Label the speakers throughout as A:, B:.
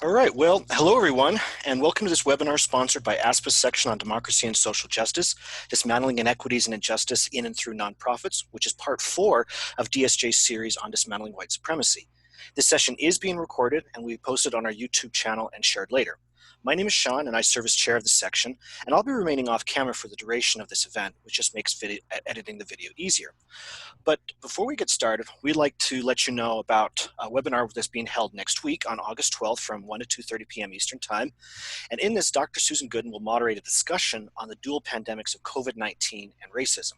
A: All right, well, hello everyone, and welcome to this webinar sponsored by ASPA's section on democracy and social justice, dismantling inequities and injustice in and through nonprofits, which is part 4 of DSJ's series on dismantling white supremacy. This session is being recorded and will be posted on our YouTube channel and shared later. My name is Sean and I serve as chair of the section, and I'll be remaining off camera for the duration of this event, which just makes editing the video easier. But before we get started, we'd like to let you know about a webinar that's being held next week on August 12th from 1 to 2:30 p.m. Eastern Time. And in this, Dr. Susan Gooden will moderate a discussion on the dual pandemics of COVID-19 and racism.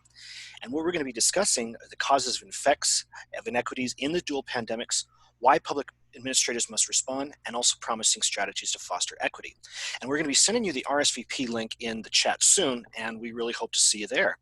A: And what we're going to be discussing are the causes and effects of inequities in the dual pandemics, why public administrators must respond, and also promising strategies to foster equity. And we're going to be sending you the RSVP link in the chat soon, and we really hope to see you there.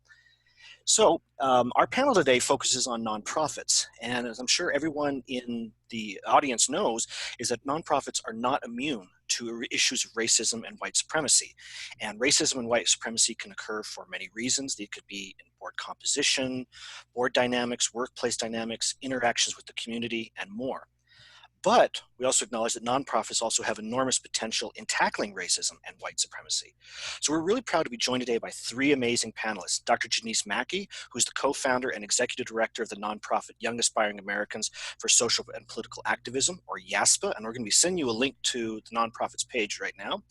A: So our panel today focuses on nonprofits, and as I'm sure everyone in the audience knows, is that nonprofits are not immune to issues of racism and white supremacy. And racism and white supremacy can occur for many reasons. They could be in board composition, board dynamics, workplace dynamics, interactions with the community, and more. But we also acknowledge that nonprofits also have enormous potential in tackling racism and white supremacy. So we're really proud to be joined today by 3 amazing panelists: Dr. Janiece Mackey, who's the co-founder and executive director of the nonprofit Young Aspiring Americans for Social and Political Activism, or YASPA, and we're going to be sending you a link to the nonprofit's page right now.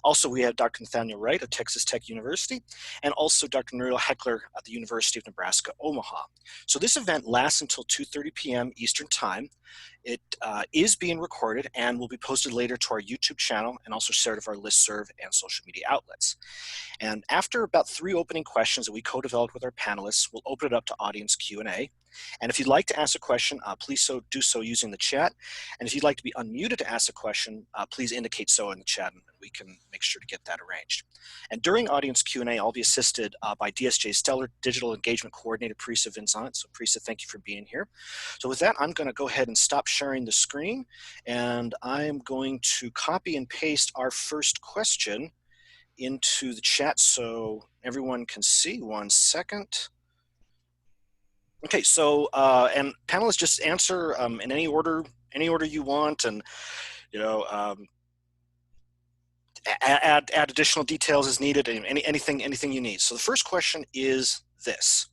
A: Also, we have Dr. Nathaniel Wright of Texas Tech University, and also Dr. Nuriel Heckler at the University of Nebraska, Omaha. So this event lasts until 2:30 p.m. Eastern Time. It is being recorded and will be posted later to our YouTube channel and also shared of our listserv and social media outlets. And after about 3 opening questions that we co-developed with our panelists, we'll open it up to audience Q&A. And if you'd like to ask a question, please do so using the chat. And if you'd like to be unmuted to ask a question, please indicate so in the chat, and we can make sure to get that arranged. And during audience Q&A, I'll be assisted by DSJ's stellar digital engagement coordinator, Parisa Vincent. So Parisa, thank you for being here. So with that, I'm going to go ahead and stop sharing the screen, and I'm going to copy and paste our first question into the chat so everyone can see. 1 second. Okay, so and panelists, just answer in any order you want, and add additional details as needed, and anything you need. So the first question is this: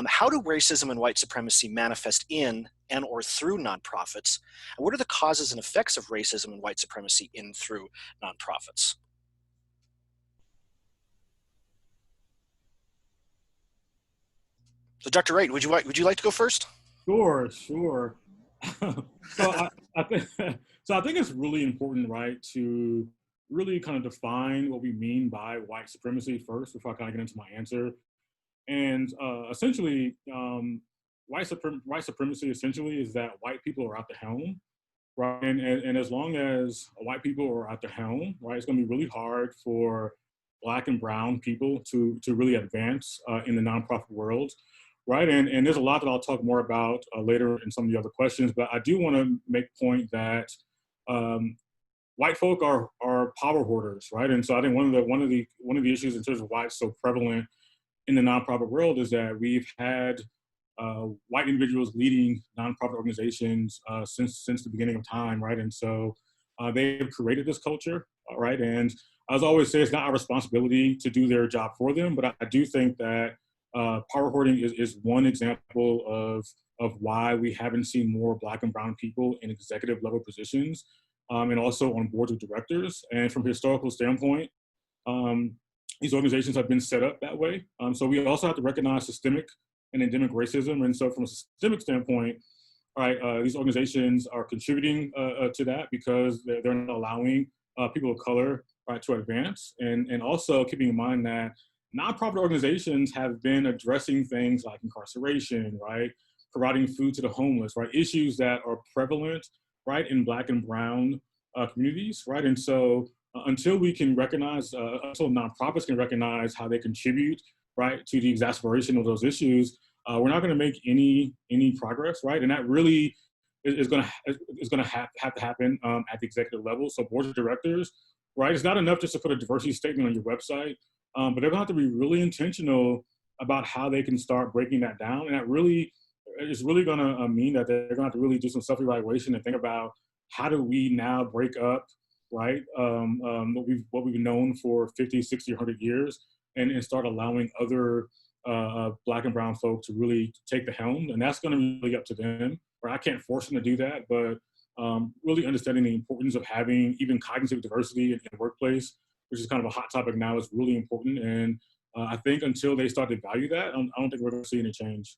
A: how do racism and white supremacy manifest in and or through nonprofits, and what are the causes and effects of racism and white supremacy in and through nonprofits? So, Dr. Wright, would you like to go first?
B: Sure. So I think it's really important, right, to really kind of define what we mean by white supremacy first before I kind of get into my answer. And essentially, white supremacy essentially is that white people are at the helm, right? And as long as white people are at the helm, right, it's going to be really hard for Black and brown people to really advance in the nonprofit world. Right, and there's a lot that I'll talk more about later in some of the other questions, but I do want to make the point that white folk are power hoarders, right? And so I think one of the issues in terms of why it's so prevalent in the nonprofit world is that we've had white individuals leading nonprofit organizations since the beginning of time, right? And so they've created this culture, right? And as I always say, it's not our responsibility to do their job for them, but I do think that power hoarding is one example of why we haven't seen more Black and brown people in executive level positions, and also on boards of directors. And from a historical standpoint, these organizations have been set up that way. So we also have to recognize systemic and endemic racism. And so from a systemic standpoint, right, these organizations are contributing to that because they're not allowing people of color, right, to advance. And also keeping in mind that nonprofit organizations have been addressing things like incarceration, right? Providing food to the homeless, right? Issues that are prevalent, right, in Black and brown communities, right? And so until we can recognize, until nonprofits can recognize how they contribute, right, to the exacerbation of those issues, we're not going to make any progress, right? And that really is going to have to happen at the executive level. So boards of directors, right? It's not enough just to put a diversity statement on your website. But they're going to have to be really intentional about how they can start breaking that down. And that really is really going to mean that they're going to have to really do some self-evaluation and think about how do we now break up, right, what we've known for 50, 60, 100 years, and start allowing other Black and brown folk to really take the helm. And that's going to be really up to them. Right? I can't force them to do that, but really understanding the importance of having even cognitive diversity in the workplace, which is kind of a hot topic now, is really important. And I think until they start to value that, I don't think we're going to see any change.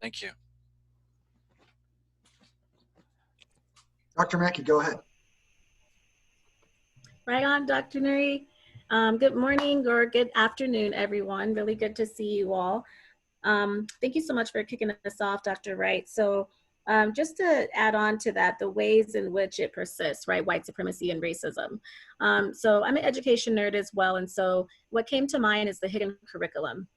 A: Thank you.
C: Dr. Mackey, go ahead.
D: Right on, Dr. Nuri. Good morning or good afternoon, everyone. Really good to see you all. Thank you so much for kicking us off, Dr. Wright. So just to add on to that, the ways in which it persists, right, white supremacy and racism. So I'm an education nerd as well, and so what came to mind is the hidden curriculum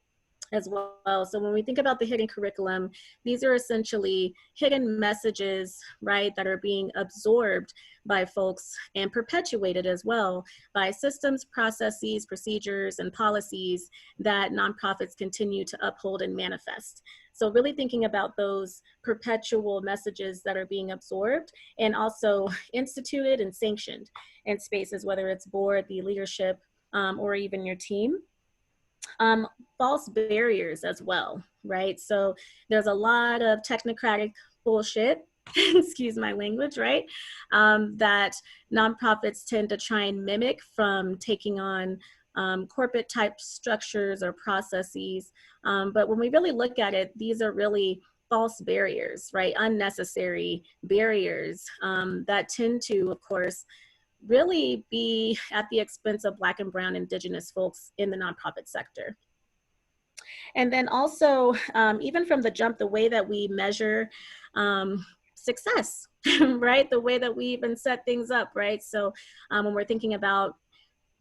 D: as well. So when we think about the hidden curriculum, these are essentially hidden messages, right, that are being absorbed by folks and perpetuated as well by systems, processes, procedures, and policies that nonprofits continue to uphold and manifest. So really thinking about those perpetual messages that are being absorbed and also instituted and sanctioned in spaces, whether it's board, the leadership, or even your team. False barriers as well, right? So there's a lot of technocratic bullshit, excuse my language, right? That nonprofits tend to try and mimic from taking on corporate type structures or processes. But when we really look at it, these are really false barriers, right? Unnecessary barriers that tend to, of course, really be at the expense of Black and brown Indigenous folks in the nonprofit sector. And then also, even from the jump, the way that we measure success, right? The way that we even set things up, right? So when we're thinking about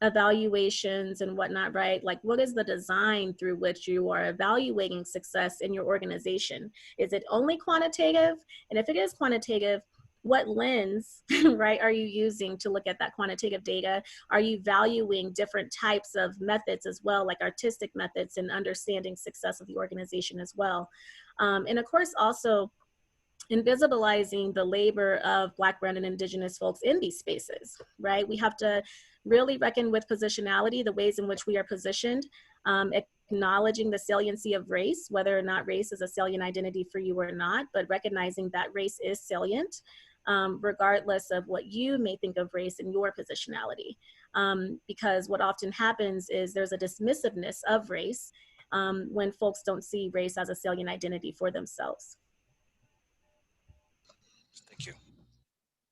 D: evaluations and whatnot, right? Like, what is the design through which you are evaluating success in your organization? Is it only quantitative? And if it is quantitative, what lens, right, are you using to look at that quantitative data? Are you valuing different types of methods as well, like artistic methods and understanding success of the organization as well? And of course, also invisibilizing the labor of Black, brown, and Indigenous folks in these spaces, right? We have to really reckon with positionality, the ways in which we are positioned, acknowledging the saliency of race, whether or not race is a salient identity for you or not, but recognizing that race is salient, regardless of what you may think of race in your positionality. Because what often happens is there's a dismissiveness of race when folks don't see race as a salient identity for themselves.
A: Thank you.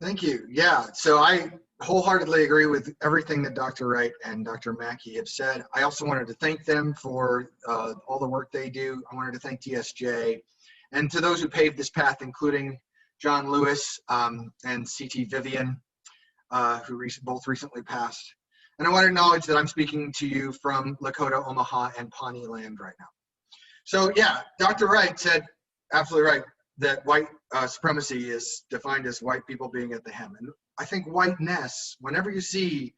C: Thank you. Yeah, so I wholeheartedly agree with everything that Dr. Wright and Dr. Mackey have said. I also wanted to thank them for all the work they do. I wanted to thank DSJ and to those who paved this path, including John Lewis and C.T. Vivian, who both recently passed. And I want to acknowledge that I'm speaking to you from Lakota, Omaha, and Pawnee land right now. So yeah, Dr. Wright said absolutely right that white supremacy is defined as white people being at the hem. And I think whiteness, whenever you see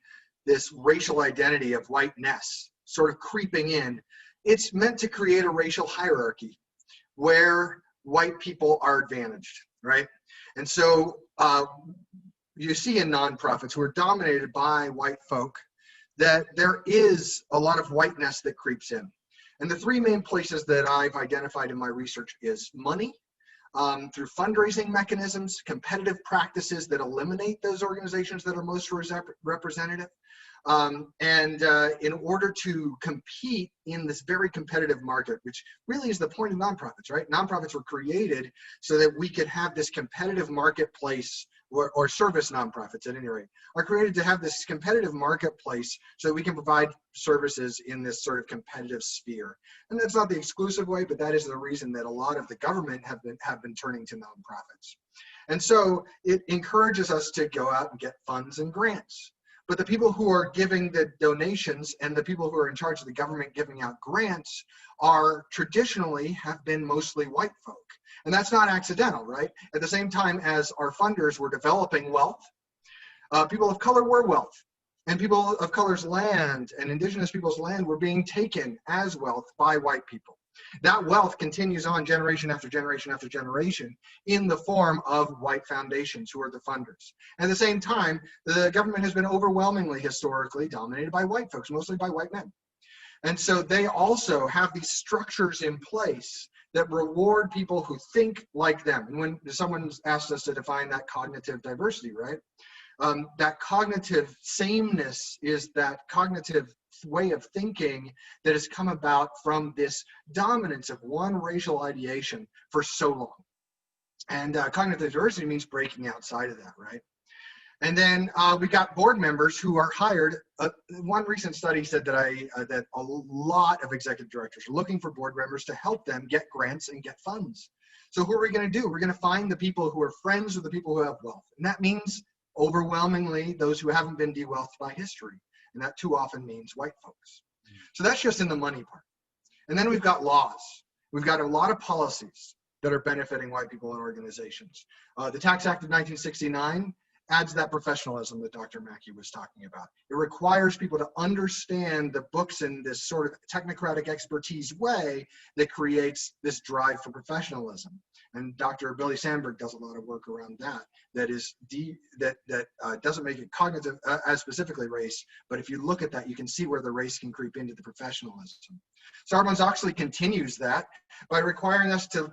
C: this racial identity of whiteness sort of creeping in, it's meant to create a racial hierarchy where white people are advantaged, right? And so you see in nonprofits who are dominated by white folk that there is a lot of whiteness that creeps in. And the three main places that I've identified in my research is money, through fundraising mechanisms, competitive practices that eliminate those organizations that are most representative. In order to compete in this very competitive market, which really is the point of nonprofits, right? Nonprofits were created so that we could have this competitive marketplace, or service nonprofits at any rate, are created to have this competitive marketplace so that we can provide services in this sort of competitive sphere. And that's not the exclusive way, but that is the reason that a lot of the government have been turning to nonprofits. And so it encourages us to go out and get funds and grants. But the people who are giving the donations and the people who are in charge of the government giving out grants are traditionally have been mostly white folk. And that's not accidental, right? At the same time as our funders were developing wealth, people of color were wealth. And people of color's land and indigenous people's land were being taken as wealth by white people. That wealth continues on generation after generation after generation in the form of white foundations who are the funders. At the same time, the government has been overwhelmingly historically dominated by white folks, mostly by white men. And so they also have these structures in place that reward people who think like them. And when someone asked us to define that cognitive diversity, right? That cognitive sameness is that cognitive way of thinking that has come about from this dominance of one racial ideation for so long. And cognitive diversity means breaking outside of that, right? And then we got board members who are hired. One recent study said that a lot of executive directors are looking for board members to help them get grants and get funds. So who are we going to do? We're going to find the people who are friends with the people who have wealth. And that means overwhelmingly those who haven't been de-wealthed by history. And that too often means white folks. So that's just in the money part. And then we've got laws. We've got a lot of policies that are benefiting white people and organizations. The Tax Act of 1969 adds that professionalism that Dr. Mackey was talking about. It requires people to understand the books in this sort of technocratic expertise way that creates this drive for professionalism. And Dr. Billy Sandberg does a lot of work around that. That is that doesn't make it cognitive as specifically race, but if you look at that, you can see where the race can creep into the professionalism. Sarbanes-Oxley continues that by requiring us to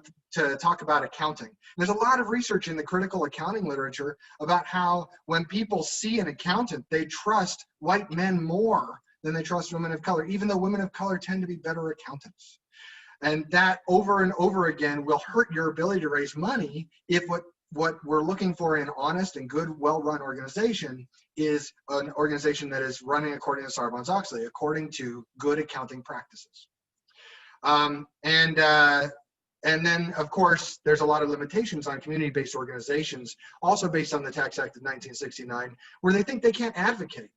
C: talk about accounting. There's a lot of research in the critical accounting literature about how when people see an accountant, they trust white men more than they trust women of color, even though women of color tend to be better accountants. And that over and over again will hurt your ability to raise money if what we're looking for in an honest and good, well-run organization is an organization that is running according to Sarbanes-Oxley, according to good accounting practices. And then, of course, there's a lot of limitations on community-based organizations, also based on the Tax Act of 1969, where they think they can't advocate.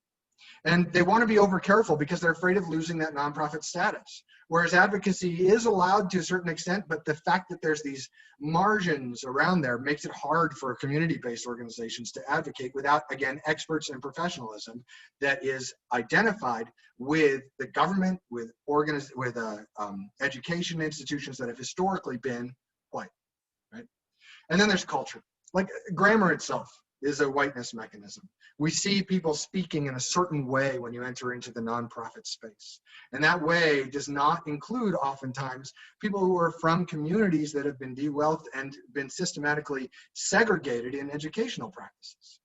C: And they want to be over careful because they're afraid of losing that nonprofit status. Whereas advocacy is allowed to a certain extent, but the fact that there's these margins around there makes it hard for community-based organizations to advocate without, again, experts and professionalism that is identified with the government, with education institutions that have historically been white, right? And then there's culture. Like grammar itself is a whiteness mechanism. We see people speaking in a certain way when you enter into the nonprofit space. And that way does not include oftentimes people who are from communities that have been de-wealthed and been systematically segregated in educational practices,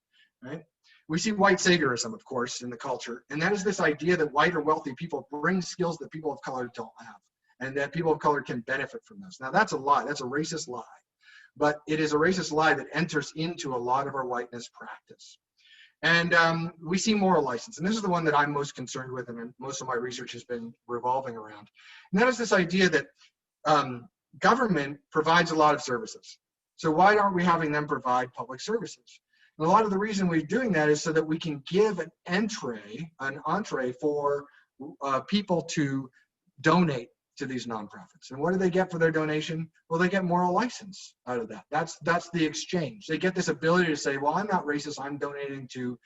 C: right? We see white saviorism, of course, in the culture. And that is this idea that white or wealthy people bring skills that people of color don't have, and that people of color can benefit from those. Now that's a lie, that's a racist lie. But it is a racist lie that enters into a lot of our whiteness practice. And we see moral license. And this is the one that I'm most concerned with, and most of my research has been revolving around. And that is this idea that government provides a lot of services. So why aren't we having them provide public services? And a lot of the reason we're doing that is so that we can give an entree for people to donate to these nonprofits. And what do they get for their donation? Well, they get moral license out of that. That's the exchange. They get this ability to say, well, I'm not racist, I'm donating to,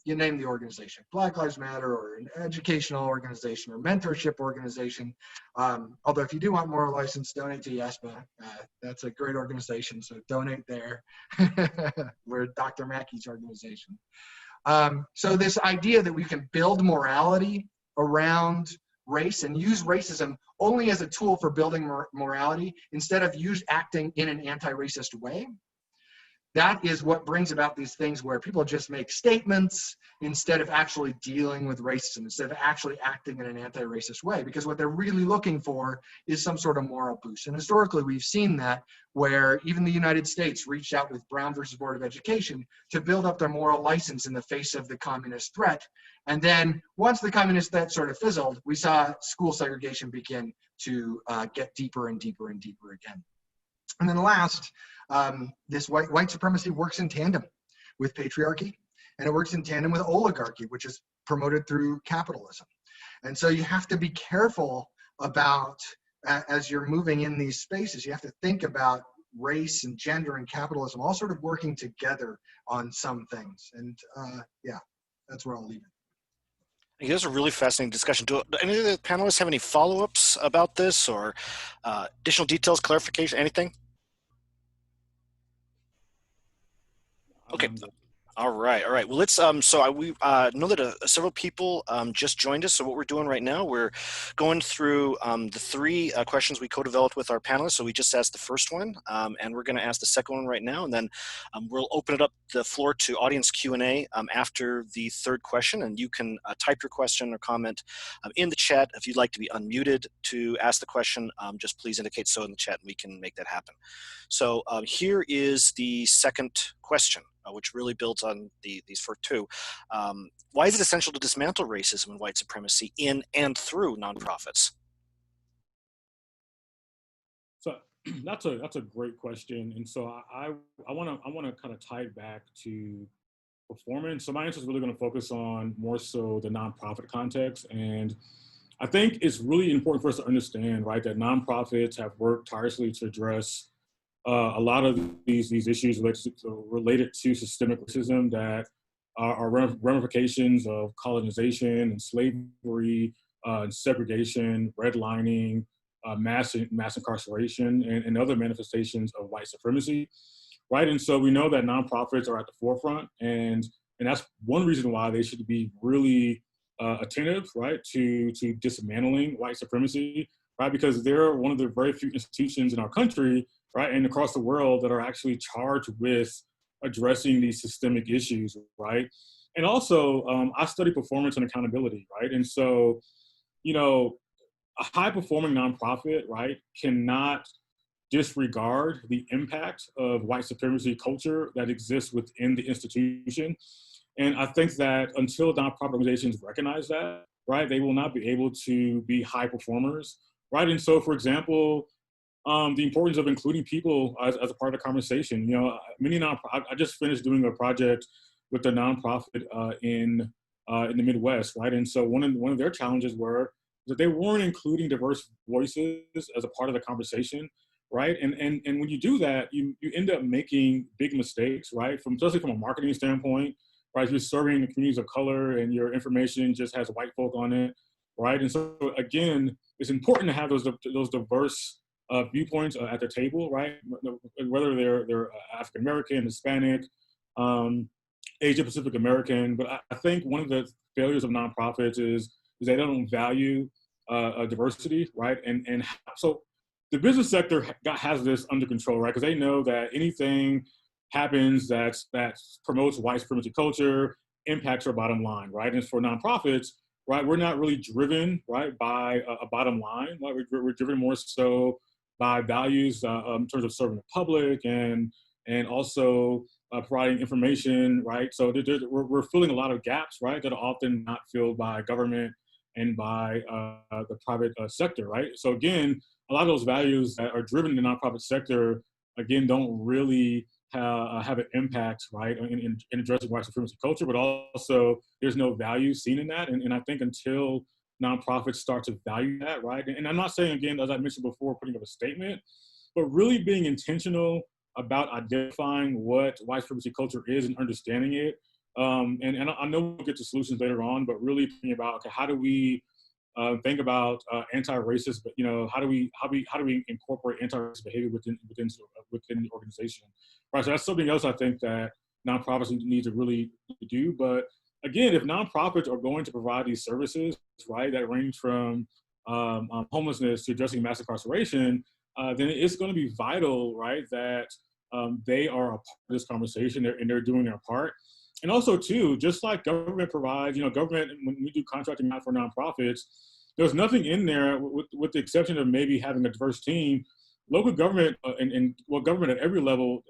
C: you name the organization, Black Lives Matter, or an educational organization, or mentorship organization. Although if you do want moral license, donate to YESPA. That's a great organization, so donate there. We're Dr. Mackey's organization. So this idea that we can build morality around race and use racism only as a tool for building morality instead of acting in an anti-racist way. That is what brings about these things where people just make statements instead of actually dealing with racism, instead of actually acting in an anti-racist way, because what they're really looking for is some sort of moral boost. And historically, we've seen that where even the United States reached out with Brown versus Board of Education to build up their moral license in the face of the communist threat. And then once the communist threat sort of fizzled, we saw school segregation begin to get deeper and deeper and deeper again. And then last, this white supremacy works in tandem with patriarchy, and it works in tandem with oligarchy, which is promoted through capitalism. And so you have to be careful about, as you're moving in these spaces, you have to think about race and gender and capitalism all sort of working together on some things. And yeah, that's where I'll leave it.
A: It was a really fascinating discussion. Do any of the panelists have any follow-ups about this or additional details, clarification, anything? Okay.
B: I'm good.
A: All right. Well, let's. We know that several people just joined us. So what we're doing right now, we're going through the three questions we co-developed with our panelists. So we just asked the first one, and we're going to ask the second one right now, and then we'll open it up the floor to audience Q&A after the third question, and you can type your question or comment in the chat. If you'd like to be unmuted to ask the question, just please indicate so in the chat, and we can make that happen. So here is the second question, which really builds on these first two. Why is it essential to dismantle racism and white supremacy in and through nonprofits?
B: So that's a great question, and so I want to kind of tie it back to performance. So my answer is really going to focus on more so the nonprofit context, and I think it's really important for us to understand, right, that nonprofits have worked tirelessly to address a lot of these issues related to systemic racism that are ramifications of colonization and slavery, and segregation, redlining, mass incarceration, and other manifestations of white supremacy, right? And so we know that nonprofits are at the forefront, and that's one reason why they should be really attentive, right, to dismantling white supremacy, right? Because they're one of the very few institutions in our country, right, and across the world that are actually charged with addressing these systemic issues, right? And also, I study performance and accountability, right? And so, you know, a high-performing nonprofit, right, cannot disregard the impact of white supremacy culture that exists within the institution. And I think that until nonprofit organizations recognize that, right, they will not be able to be high performers, right? And so, for example, the importance of including people as a part of the conversation. You know, I just finished doing a project with a nonprofit in the Midwest, right? And so one of their challenges were that they weren't including diverse voices as a part of the conversation, right? And when you do that, you end up making big mistakes, right? Especially from a marketing standpoint, right? You're serving the communities of color, and your information just has white folk on it, right? And so again, it's important to have those diverse viewpoints at the table, right? Whether they're African American, Hispanic, Asia Pacific American. But I think one of the failures of nonprofits is they don't value diversity, right? And so the business sector has this under control, right? Because they know that anything happens that promotes white supremacy culture impacts our bottom line, right? And for nonprofits, right, we're not really driven, right, by a bottom line. Right? We're driven more so by values in terms of serving the public and also providing information, right? So we're filling a lot of gaps, right, that are often not filled by government and by the private sector, right? So again, a lot of those values that are driven in the nonprofit sector, again, don't really have an impact, right, in addressing white supremacy culture, but also there's no value seen in that. And I think until nonprofits start to value that, right? And I'm not saying, again, as I mentioned before, putting up a statement, but really being intentional about identifying what white supremacy culture is and understanding it. And I know we'll get to solutions later on, but really thinking about, okay, how do we think about anti-racist, but how do we incorporate anti-racist behavior within the organization, right? So that's something else I think that nonprofits need to really do. But again, if nonprofits are going to provide these services, right, that range from homelessness to addressing mass incarceration, then it's going to be vital, right, that they are a part of this conversation and they're doing their part. And also, too, just like government provides, government, when we do contracting out for nonprofits, there's nothing in there, with the exception of maybe having a diverse team. Local government and government at every level,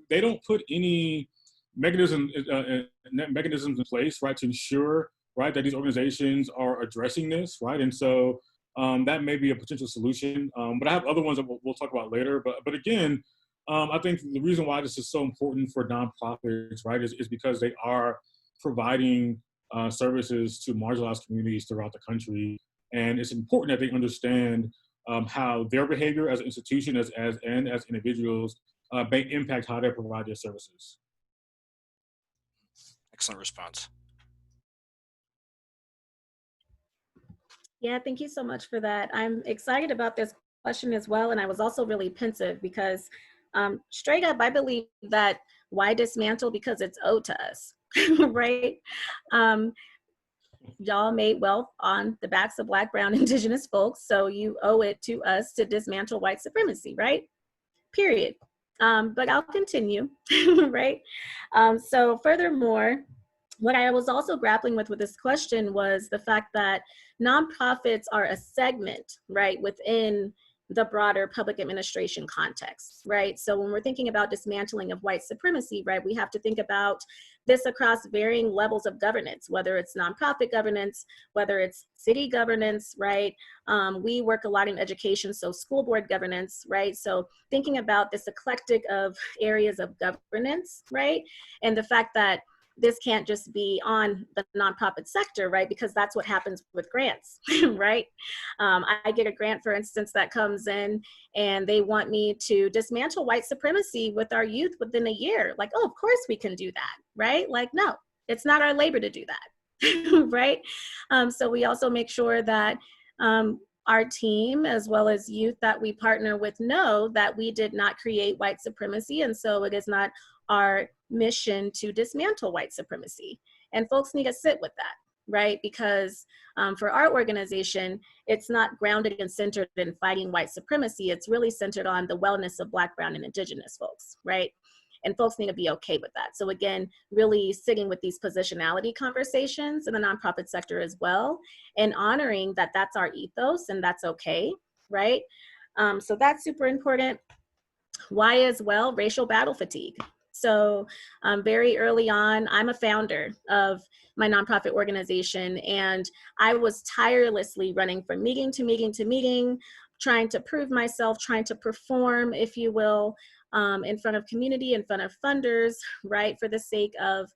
B: they don't put any mechanisms in place, right, to ensure, right, that these organizations are addressing this, right? And so that may be a potential solution. But I have other ones that we'll talk about later. But again, I think the reason why this is so important for nonprofits, right, is because they are providing services to marginalized communities throughout the country. And it's important that they understand how their behavior as an institution as individuals may impact how they provide their services.
A: Excellent response.
D: Yeah, thank you so much for that. I'm excited about this question as well. And I was also really pensive because straight up, I believe that why dismantle? Because it's owed to us, right? Um, y'all made wealth on the backs of Black, Brown, Indigenous folks. So you owe it to us to dismantle white supremacy, right? Period. But I'll continue, right? So furthermore, what I was also grappling with this question was the fact that nonprofits are a segment, right, within the broader public administration context, right? So when we're thinking about dismantling of white supremacy, right, we have to think about this across varying levels of governance, whether it's nonprofit governance, whether it's city governance, right? We work a lot in education, so school board governance, right? So thinking about this eclectic of areas of governance, right? And the fact that this can't just be on the nonprofit sector, right? Because that's what happens with grants, right? I get a grant, for instance, that comes in and they want me to dismantle white supremacy with our youth within a year. Like, oh, of course we can do that, right? Like, no, it's not our labor to do that, right? So we also make sure that our team, as well as youth that we partner with, know that we did not create white supremacy, and so it is not our mission to dismantle white supremacy. And folks need to sit with that, right? Because for our organization, it's not grounded and centered in fighting white supremacy. It's really centered on the wellness of Black, Brown, and Indigenous folks, right? And folks need to be okay with that. So again, really sitting with these positionality conversations in the nonprofit sector as well, and honoring that that's our ethos and that's okay, right? So that's super important. Why as well? Racial battle fatigue. So very early on, I'm a founder of my nonprofit organization, and I was tirelessly running from meeting to meeting to meeting, trying to prove myself, trying to perform, if you will, in front of community, in front of funders, right, for the sake of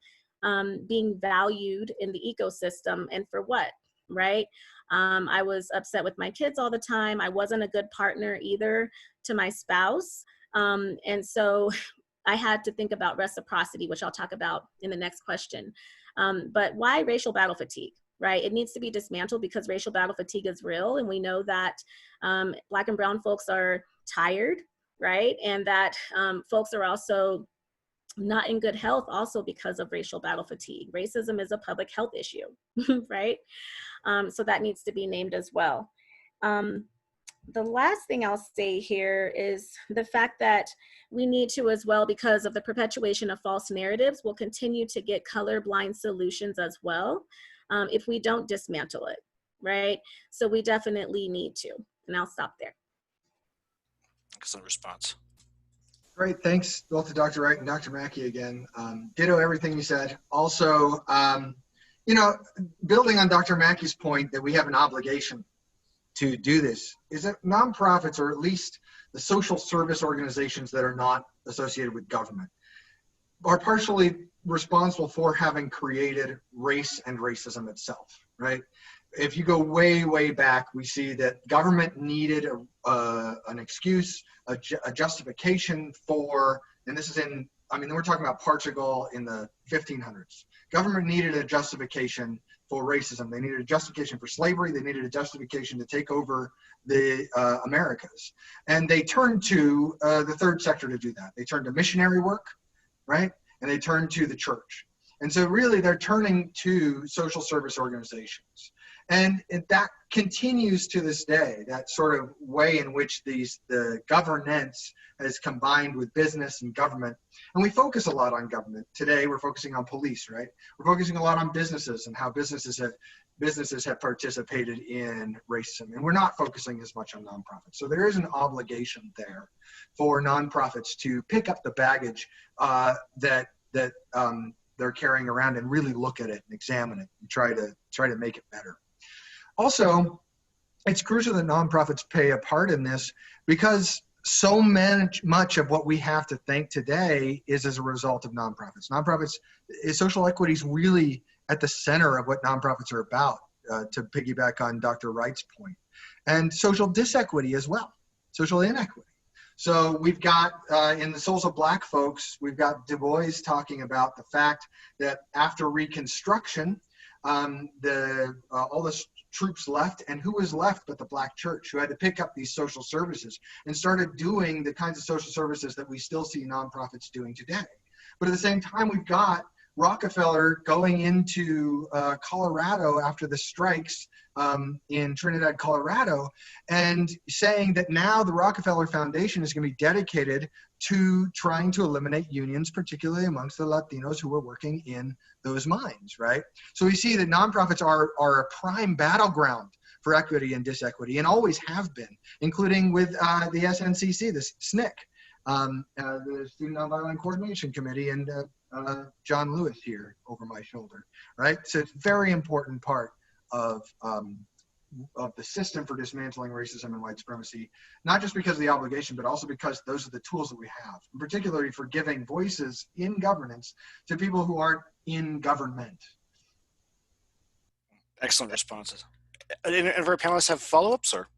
D: being valued in the ecosystem. And for what, right? I was upset with my kids all the time. I wasn't a good partner either to my spouse. And so I had to think about reciprocity, which I'll talk about in the next question. But why racial battle fatigue, right? It needs to be dismantled because racial battle fatigue is real. And we know that Black and Brown folks are tired, right? And that folks are also not in good health also because of racial battle fatigue. Racism is a public health issue, right? So that needs to be named as well. The last thing I'll say here is the fact that we need to as well, because of the perpetuation of false narratives, we'll continue to get colorblind solutions as well if we don't dismantle it, right? So we definitely need to, and I'll stop there.
A: Excellent response.
C: Great, thanks both to Dr. Wright and Dr. Mackey again. Ditto everything you said. Also, you know, building on Dr. Mackey's point that we have an obligation to do this, is that nonprofits, or at least the social service organizations that are not associated with government, are partially responsible for having created race and racism itself, right? If you go way, way back, we see that government needed an excuse, a justification for, and this is in, I mean, we're talking about Portugal in the 1500s. Government needed a justification for racism. They needed a justification for slavery. They needed a justification to take over the Americas. And they turned to the third sector to do that. They turned to missionary work, right? And they turned to the church. And so really they're turning to social service organizations. And that continues to this day, that sort of way in which the governance has combined with business and government. And we focus a lot on government. Today we're focusing on police, right? We're focusing a lot on businesses and how businesses have participated in racism. And we're not focusing as much on nonprofits. So there is an obligation there for nonprofits to pick up the baggage that they're carrying around and really look at it and examine it and try to make it better. Also, it's crucial that nonprofits play a part in this because so much of what we have to thank today is as a result of nonprofits. Nonprofits, social equity is really at the center of what nonprofits are about, to piggyback on Dr. Wright's point. And social disequity as well, social inequity. So we've got, in the Souls of Black Folks, we've got Du Bois talking about the fact that after Reconstruction, all the troops left, and who was left but the Black church, who had to pick up these social services and started doing the kinds of social services that we still see nonprofits doing today. But at the same time, we've got Rockefeller going into Colorado after the strikes in Trinidad, Colorado, and saying that now the Rockefeller Foundation is going to be dedicated to trying to eliminate unions, particularly amongst the Latinos who were working in those mines, right? So we see that nonprofits are a prime battleground for equity and disequity, and always have been, including with the SNCC, the SNCC, the Student Nonviolent Coordination Committee, and John Lewis here over my shoulder, right? So it's a very important part of the system for dismantling racism and white supremacy, not just because of the obligation, but also because those are the tools that we have, and particularly for giving voices in governance to people who aren't in government.
A: Excellent responses. And if our panelists have follow-ups, or?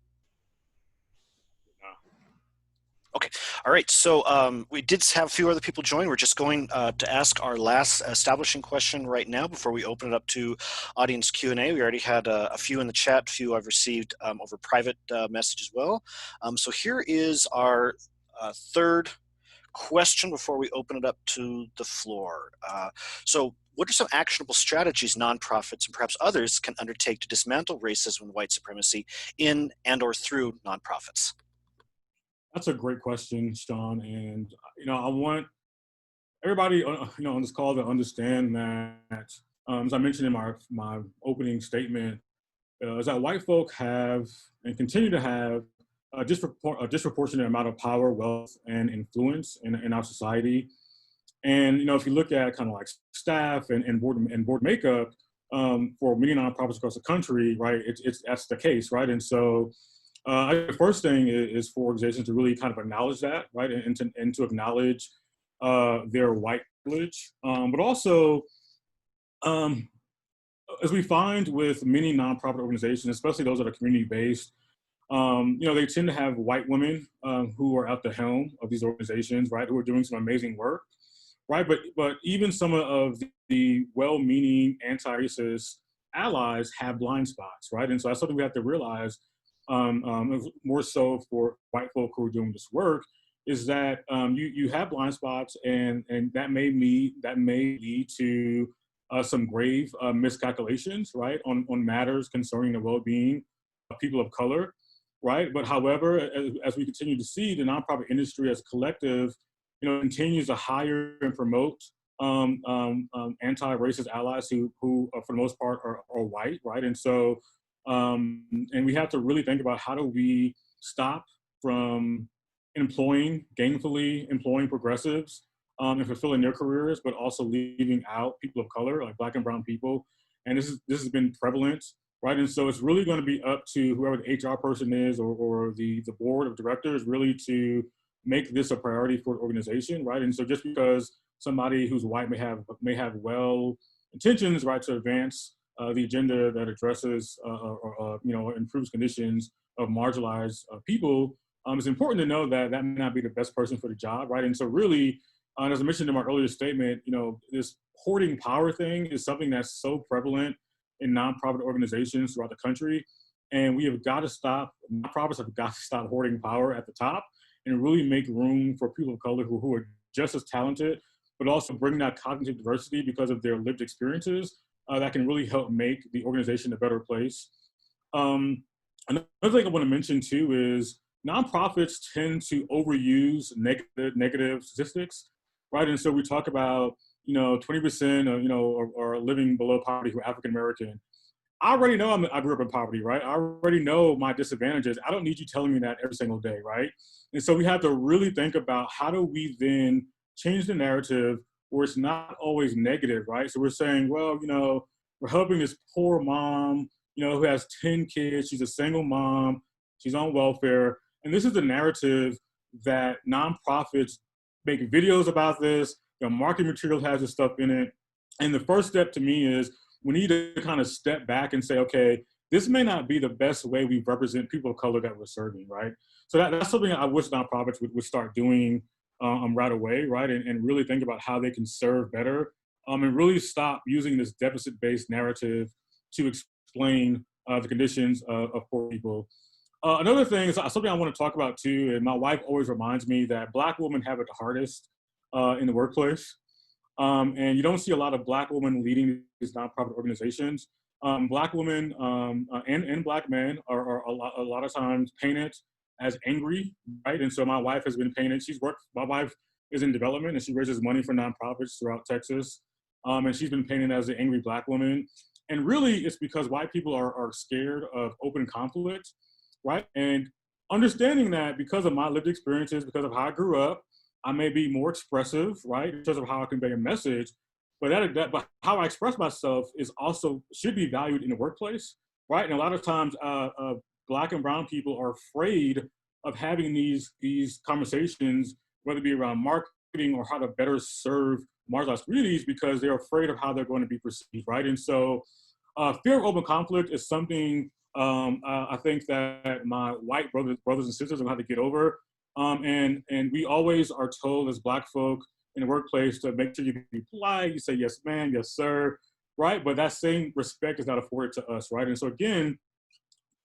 A: Okay, all right, so we did have a few other people join. We're just going to ask our last establishing question right now before we open it up to audience Q&A. We already had a few in the chat, a few I've received over private message as well. So here is our third question before we open it up to the floor. So what are some actionable strategies nonprofits and perhaps others can undertake to dismantle racism and white supremacy in and or through nonprofits?
B: That's a great question, Sean. And, I want everybody, on this call to understand that, as I mentioned in my opening statement, is that white folk have and continue to have a disproportionate amount of power, wealth, and influence in our society. And, if you look at kind of like staff and board makeup for many nonprofits across the country, right, that's the case, right? And so, the first thing is for organizations to really kind of acknowledge that, right, and to acknowledge their white privilege, but also, as we find with many nonprofit organizations, especially those that are community-based, they tend to have white women who are at the helm of these organizations, right, who are doing some amazing work, right, but even some of the well-meaning anti-racist allies have blind spots, right, and so that's something we have to realize. More so for white folk who are doing this work, is that you have blind spots, and that may lead to some grave miscalculations, right, on matters concerning the well-being of people of color, right. But however, as we continue to see, the nonprofit industry as a collective, continues to hire and promote anti-racist allies who for the most part are white, right, and so. And we have to really think about how do we stop from gainfully employing progressives and fulfilling their careers, but also leaving out people of color, like Black and brown people. And this has been prevalent, right? And so it's really going to be up to whoever the HR person is or the board of directors really to make this a priority for the organization, right? And so just because somebody who's white may have well intentions, right, to advance the agenda that addresses improves conditions of marginalized people, it's important to know that that may not be the best person for the job, right? And so really, as I mentioned in my earlier statement, this hoarding power thing is something that's so prevalent in nonprofit organizations throughout the country, and we have got to stop. Nonprofits have got to stop hoarding power at the top and really make room for people of color who are just as talented, but also bring that cognitive diversity because of their lived experiences. That can really help make the organization a better place. Another thing I want to mention too is nonprofits tend to overuse negative statistics, right? And so we talk about 20% are living below poverty who are African American. I already know I grew up in poverty, right? I already know my disadvantages. I don't need you telling me that every single day, right? And so we have to really think about how do we then change the narrative where it's not always negative, right? So we're saying, well, we're helping this poor mom, who has 10 kids. She's a single mom. She's on welfare. And this is the narrative that nonprofits make videos about this. Marketing material has this stuff in it. And the first step to me is we need to kind of step back and say, okay, this may not be the best way we represent people of color that we're serving, right? So that's something I wish nonprofits would start doing right away, right? And really think about how they can serve better and really stop using this deficit-based narrative to explain the conditions of poor people. Another thing is something I want to talk about too, and my wife always reminds me that Black women have it the hardest in the workplace. And you don't see a lot of Black women leading these nonprofit organizations. Black women and Black men are a lot of times painted as angry, right? And so my wife has been painted. My wife is in development and she raises money for nonprofits throughout Texas. And she's been painted as an angry Black woman. And really it's because white people are scared of open conflict, right? And understanding that because of my lived experiences, because of how I grew up, I may be more expressive, right, in terms of how I convey a message, but but how I express myself should be valued in the workplace, right? And a lot of times, Black and brown people are afraid of having these conversations, whether it be around marketing or how to better serve marginalized communities, because they're afraid of how they're going to be perceived, right? And so, fear of open conflict is something I think that my white brothers and sisters will have to get over. And we always are told as Black folk in the workplace to make sure you be polite, you say yes ma'am, yes sir, right? But that same respect is not afforded to us, right? And so again,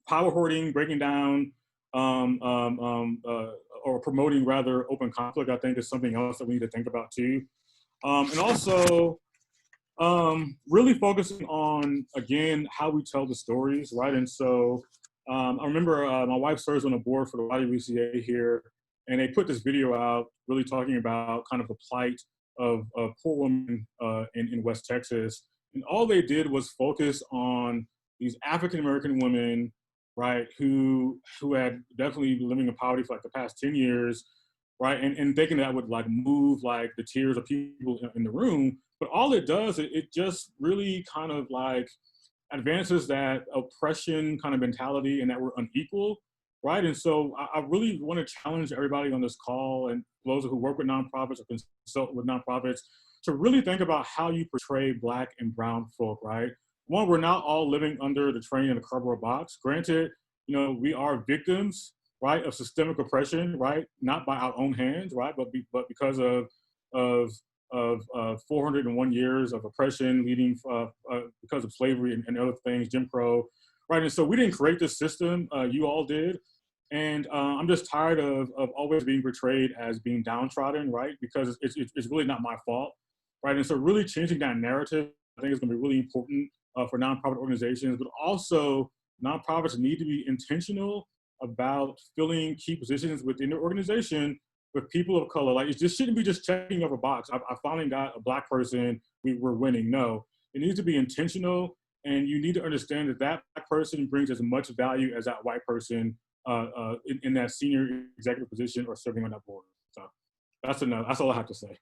B: power hoarding, breaking down, or promoting rather open conflict, I think is something else that we need to think about too. And also, really focusing on, again, how we tell the stories, right? And so I remember my wife serves on the board for the YWCA here, and they put this video out really talking about kind of the plight of poor women in West Texas. And all they did was focus on these African-American women, right, who had definitely been living in poverty for like the past 10 years, right? And thinking that would like move like the tears of people in the room. But all it does, it just really kind of like advances that oppression kind of mentality and that we're unequal, right? And so I really want to challenge everybody on this call and those who work with nonprofits or consult with nonprofits to really think about how you portray Black and brown folk, right? One, we're not all living under the train in a cardboard box. Granted, we are victims, right, of systemic oppression, right? Not by our own hands, right, but because of 401 years of oppression leading because of slavery and other things, Jim Crow, right? And so we didn't create this system, you all did. And I'm just tired of always being portrayed as being downtrodden, right? Because it's really not my fault, right? And so really changing that narrative, I think is gonna be really important for nonprofit organizations, but also nonprofits need to be intentional about filling key positions within their organization with people of color. Like, it just shouldn't be just checking off a box. I finally got a Black person, we're winning. No, it needs to be intentional, and you need to understand that that Black person brings as much value as that white person in that senior executive position or serving on that board. So that's enough. That's all I have to say.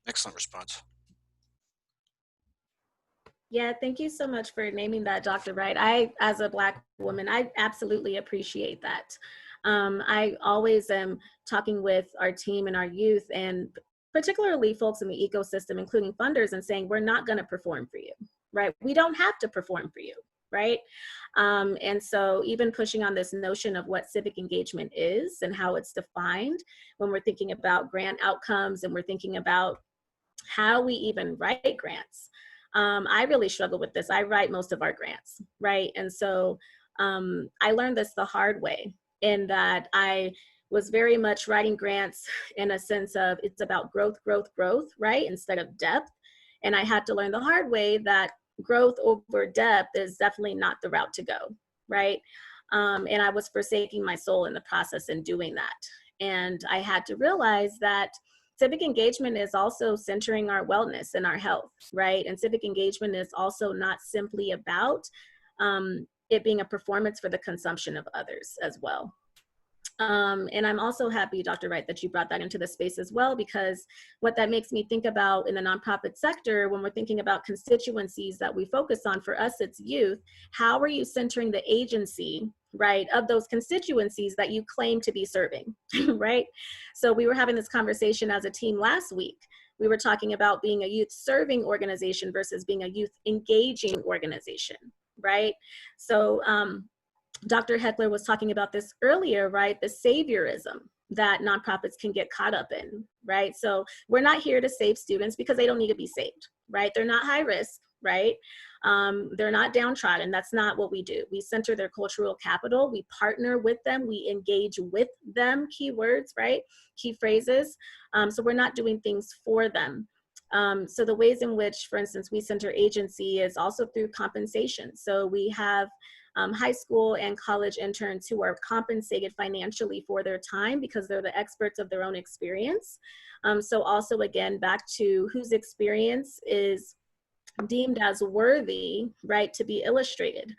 A: Excellent response.
D: Yeah, thank you so much for naming that, Dr. Wright. I, as a Black woman, I absolutely appreciate that. I always am talking with our team and our youth, and particularly folks in the ecosystem, including funders, and saying, we're not going to perform for you, right? We don't have to perform for you, right? And so even pushing on this notion of what civic engagement is and how it's defined when we're thinking about grant outcomes and we're thinking about how we even write grants. I really struggle with this. I write most of our grants, right? And so I learned this the hard way, in that I was very much writing grants in a sense of it's about growth, right? Instead of depth. And I had to learn the hard way that growth over depth is definitely not the route to go, right? And I was forsaking my soul in the process in doing that. And I had to realize that civic engagement is also centering our wellness and our health, right? And civic engagement is also not simply about it being a performance for the consumption of others as well. And I'm also happy, Dr. Wright, that you brought that into the space as well, because what that makes me think about in the nonprofit sector, when we're thinking about constituencies that we focus on, for us, it's youth. How are you centering the agency, right, of those constituencies that you claim to be serving, right? So we were having this conversation as a team last week. We were talking about being a youth serving organization versus being a youth engaging organization, right? So Dr. Heckler was talking about this earlier, right? The saviorism that nonprofits can get caught up in, right? So we're not here to save students because they don't need to be saved, right? They're not high risk, right? They're not downtrodden. That's not what we do. We center their cultural capital. We partner with them. We engage with them, keywords, right? Key phrases. So we're not doing things for them. So the ways in which, for instance, we center agency is also through compensation. So we have high school and college interns who are compensated financially for their time because they're the experts of their own experience. So also, again, back to whose experience is deemed as worthy, right, to be illustrated.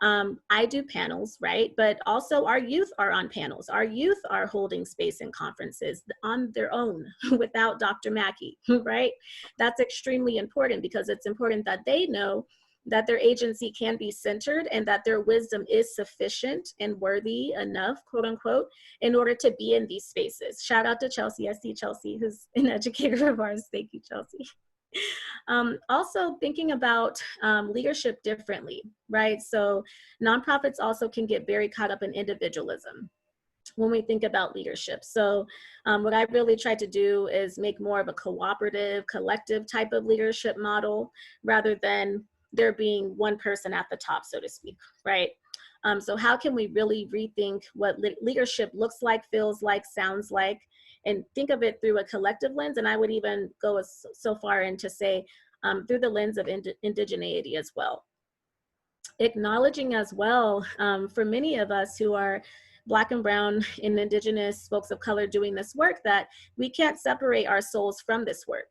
D: I do panels, right? But also our youth are on panels. Our youth are holding space in conferences on their own without Dr. Mackey, right? That's extremely important because it's important that they know that their agency can be centered and that their wisdom is sufficient and worthy enough, quote unquote, in order to be in these spaces. Shout out to Chelsea. I see Chelsea, who's an educator of ours. Thank you, Chelsea. Also thinking about leadership differently, right? So nonprofits also can get very caught up in individualism when we think about leadership. So what I really tried to do is make more of a cooperative, collective type of leadership model rather than there being one person at the top, so to speak, right? So how can we really rethink what leadership looks like, feels like, sounds like, and think of it through a collective lens? And I would even go so far in to say through the lens of indigeneity as well. Acknowledging as well, for many of us who are Black and Brown and Indigenous folks of color doing this work, that we can't separate our souls from this work,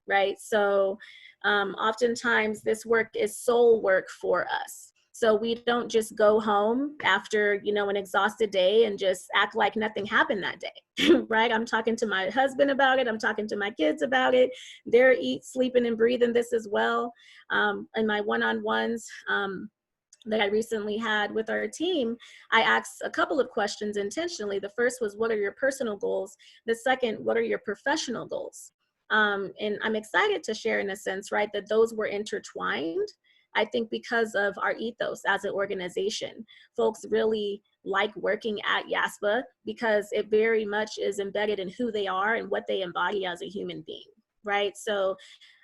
D: right? So oftentimes this work is soul work for us. So we don't just go home after, you know, an exhausted day and just act like nothing happened that day, right? I'm talking to my husband about it. I'm talking to my kids about it. They're sleeping and breathing this as well. In my one-on-ones that I recently had with our team, I asked a couple of questions intentionally. The first was, what are your personal goals? The second, what are your professional goals? And I'm excited to share, in a sense, right, that those were intertwined. I think because of our ethos as an organization, folks really like working at YASPA because it very much is embedded in who they are and what they embody as a human being, right? So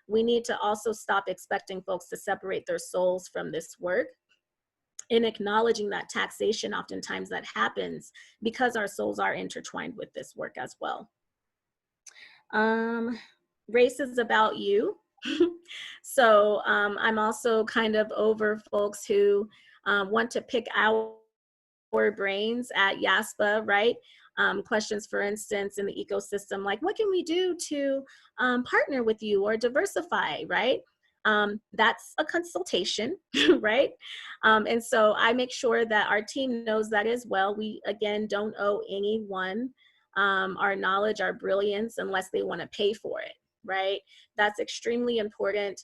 D: we need to also stop expecting folks to separate their souls from this work, in acknowledging that taxation oftentimes that happens because our souls are intertwined with this work as well. Race is about you. So I'm also kind of over folks who want to pick our brains at YASPA, right? Questions, for instance, in the ecosystem, like what can we do to partner with you or diversify, right? That's a consultation, right? And so I make sure that our team knows that as well. We, again, don't owe anyone our knowledge, our brilliance, unless they want to pay for it, right? That's extremely important,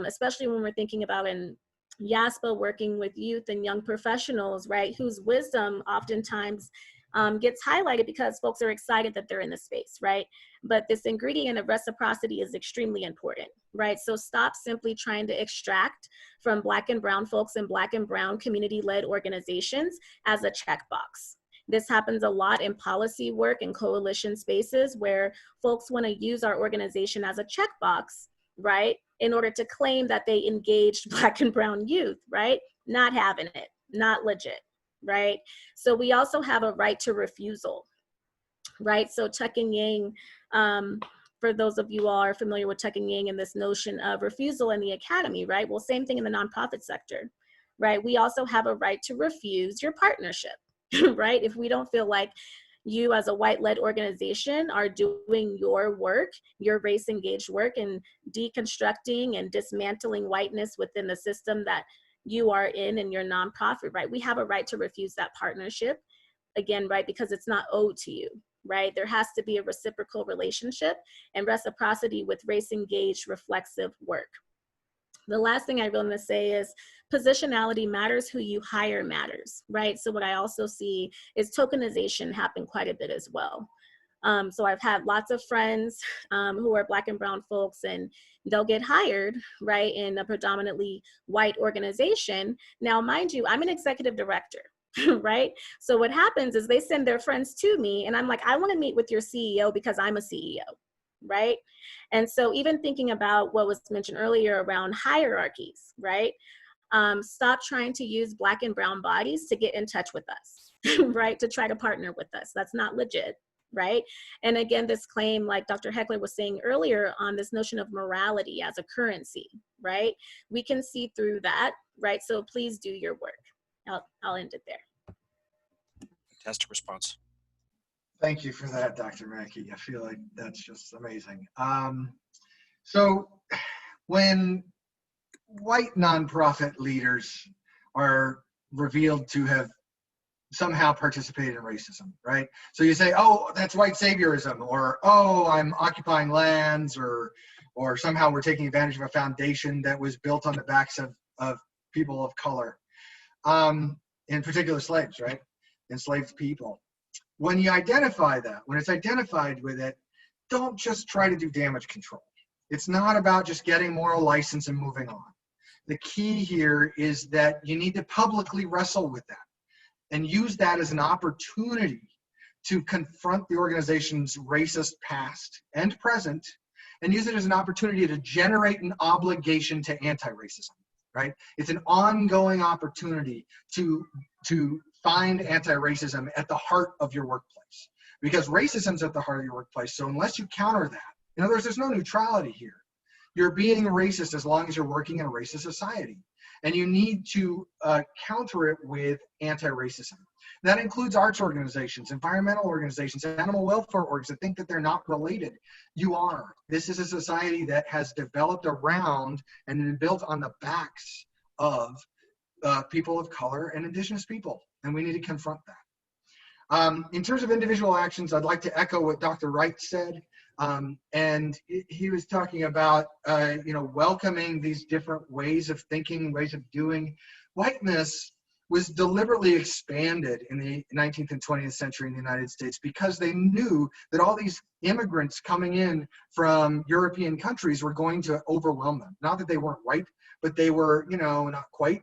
D: especially when we're thinking about in YASPA working with youth and young professionals, right? Whose wisdom oftentimes gets highlighted because folks are excited that they're in the space, right? But this ingredient of reciprocity is extremely important, right? So stop simply trying to extract from Black and Brown folks and Black and Brown community-led organizations as a checkbox. This happens a lot in policy work and coalition spaces where folks want to use our organization as a checkbox, right? In order to claim that they engaged Black and Brown youth, right? Not having it, not legit, right? So we also have a right to refusal, right? So Tuck and Yang, for those of you all are familiar with Tuck and Yang and this notion of refusal in the academy, right? Well, same thing in the nonprofit sector, right? We also have a right to refuse your partnership, right? If we don't feel like you as a white-led organization are doing your work, your race-engaged work, and deconstructing and dismantling whiteness within the system that you are in your nonprofit, right? We have a right to refuse that partnership, again, right? Because it's not owed to you, right? There has to be a reciprocal relationship and reciprocity with race-engaged reflexive work. The last thing I really want to say is positionality matters, who you hire matters, right? So what I also see is tokenization happen quite a bit as well. So I've had lots of friends who are Black and Brown folks, and they'll get hired, right, in a predominantly white organization. Now, mind you, I'm an executive director, right? So what happens is they send their friends to me, and I'm like, I want to meet with your CEO because I'm a CEO, right? And so even thinking about what was mentioned earlier around hierarchies, right? Stop trying to use Black and brown bodies to get in touch with us, right? To try to partner with us. That's not legit, right? And again, this claim, like Dr. Heckler was saying earlier, on this notion of morality as a currency, right? We can see through that, right? So please do your work. I'll end it there.
A: Fantastic response.
C: Thank you for that, Dr. Mackey. I feel like that's just amazing. So when white nonprofit leaders are revealed to have somehow participated in racism, right? So you say, oh, that's white saviorism, or oh, I'm occupying lands, or somehow we're taking advantage of a foundation that was built on the backs of people of color, in particular slaves, right? Enslaved people. When you identify that, when it's identified with it, don't just try to do damage control. It's not about just getting moral license and moving on. The key here is that you need to publicly wrestle with that and use that as an opportunity to confront the organization's racist past and present, and use it as an opportunity to generate an obligation to anti-racism, right? It's an ongoing opportunity to find anti-racism at the heart of your workplace, because racism's at the heart of your workplace. So unless you counter that, in other words, there's no neutrality here. You're being racist as long as you're working in a racist society. And you need to counter it with anti-racism. That includes arts organizations, environmental organizations, animal welfare orgs that think that they're not related. You are. This is a society that has developed around and been built on the backs of people of color and indigenous people. And we need to confront that. In terms of individual actions, I'd like to echo what Dr. Wright said. And he was talking about, welcoming these different ways of thinking, ways of doing. Whiteness was deliberately expanded in the 19th and 20th century in the United States because they knew that all these immigrants coming in from European countries were going to overwhelm them. Not that they weren't white, but they were, not quite.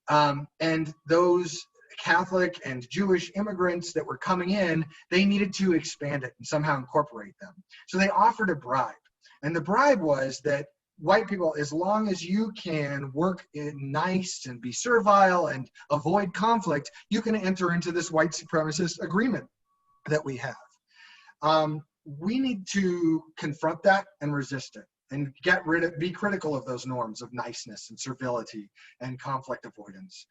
C: And those Catholic and Jewish immigrants that were coming in, they needed to expand it and somehow incorporate them. So they offered a bribe. And the bribe was that white people, as long as you can work nice and be servile and avoid conflict, you can enter into this white supremacist agreement that we have. We need to confront that and resist it, and be critical of those norms of niceness and servility and conflict avoidance.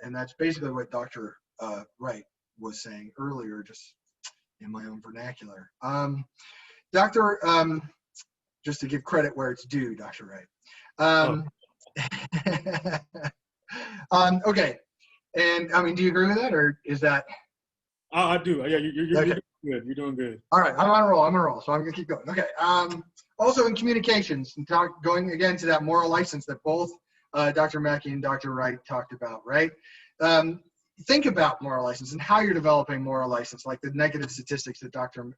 C: And that's basically what Dr. Wright was saying earlier, just in my own vernacular. Just to give credit where it's due, Dr. Wright. Okay, and do you agree with that, or is that?
B: I do. Yeah, you're
C: Okay.
B: doing good. You're doing good.
C: All right, I'm on a roll, so I'm gonna keep going. Okay. Also in communications, and going again to that moral license that both Dr. Mackey and Dr. Wright talked about, right? Think about moral license and how you're developing moral license, like the negative statistics that Dr.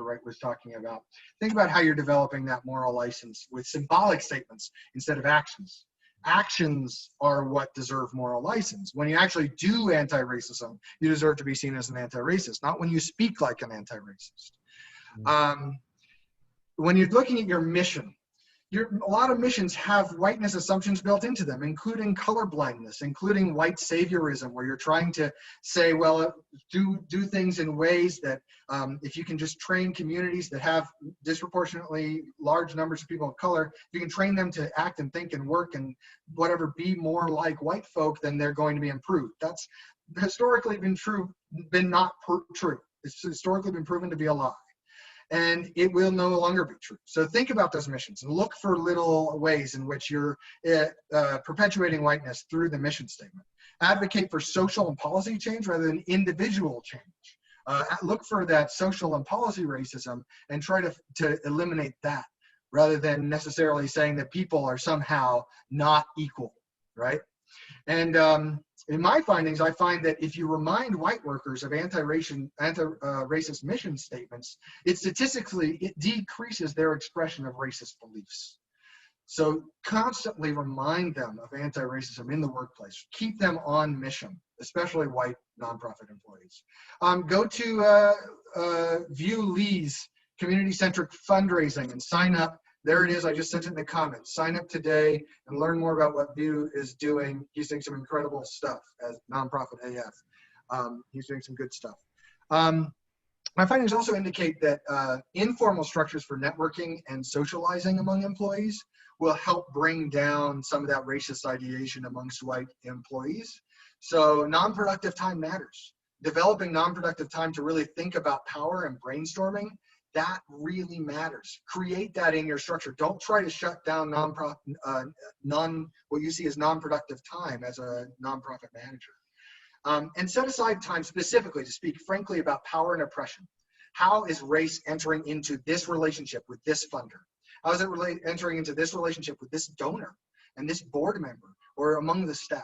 C: Wright was talking about. Think about how you're developing that moral license with symbolic statements instead of actions. Actions are what deserve moral license. When you actually do anti-racism, you deserve to be seen as an anti-racist, not when you speak like an anti-racist. Mm-hmm. When you're looking at your mission, a lot of missions have whiteness assumptions built into them, including colorblindness, including white saviorism, where you're trying to say, well, do things in ways that if you can just train communities that have disproportionately large numbers of people of color, you can train them to act and think and work and whatever, be more like white folk, then they're going to be improved. That's historically been not true. It's historically been proven to be a lie. And it will no longer be true. So think about those missions and look for little ways in which you're perpetuating whiteness through the mission statement. Advocate for social and policy change rather than individual change. Look for that social and policy racism and try to eliminate that, rather than necessarily saying that people are somehow not equal, right? And in my findings, I find that if you remind white workers of anti-racist mission statements, it decreases their expression of racist beliefs. So constantly remind them of anti-racism in the workplace. Keep them on mission, especially white nonprofit employees. Go to view Lee's community-centric fundraising, and sign up. There it is. I just sent it in the comments. Sign up today and learn more about what View is doing. He's doing some incredible stuff as nonprofit AF. He's doing some good stuff. My findings also indicate that informal structures for networking and socializing among employees will help bring down some of that racist ideation amongst white employees. So non-productive time matters. Developing non-productive time to really think about power and brainstorming, that really matters. Create that in your structure. Don't try to shut down what you see as non-productive time as a nonprofit manager. And set aside time specifically to speak frankly about power and oppression. How is race entering into this relationship with this funder? How is it entering into this relationship with this donor and this board member or among the staff?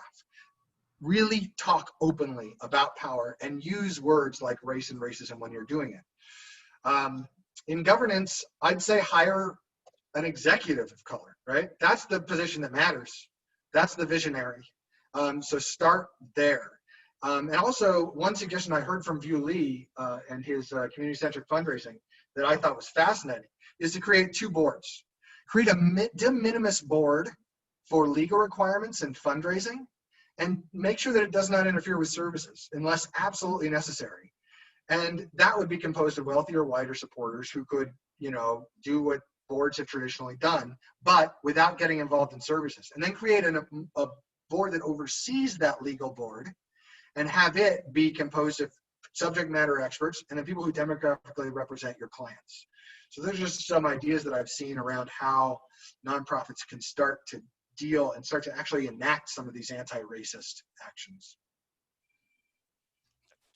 C: Really talk openly about power and use words like race and racism when you're doing it. In governance, I'd say hire an executive of color, right? That's the position that matters. That's the visionary. So start there. And also, one suggestion I heard from View Lee and his community-centric fundraising that I thought was fascinating is to create 2 boards. Create a de minimis board for legal requirements and fundraising, and make sure that it does not interfere with services unless absolutely necessary. And that would be composed of wealthier, wider supporters who could, do what boards have traditionally done, but without getting involved in services. And then create a board that oversees that legal board and have it be composed of subject matter experts and the people who demographically represent your clients. So there's just some ideas that I've seen around how nonprofits can start to deal and start to actually enact some of these anti-racist actions.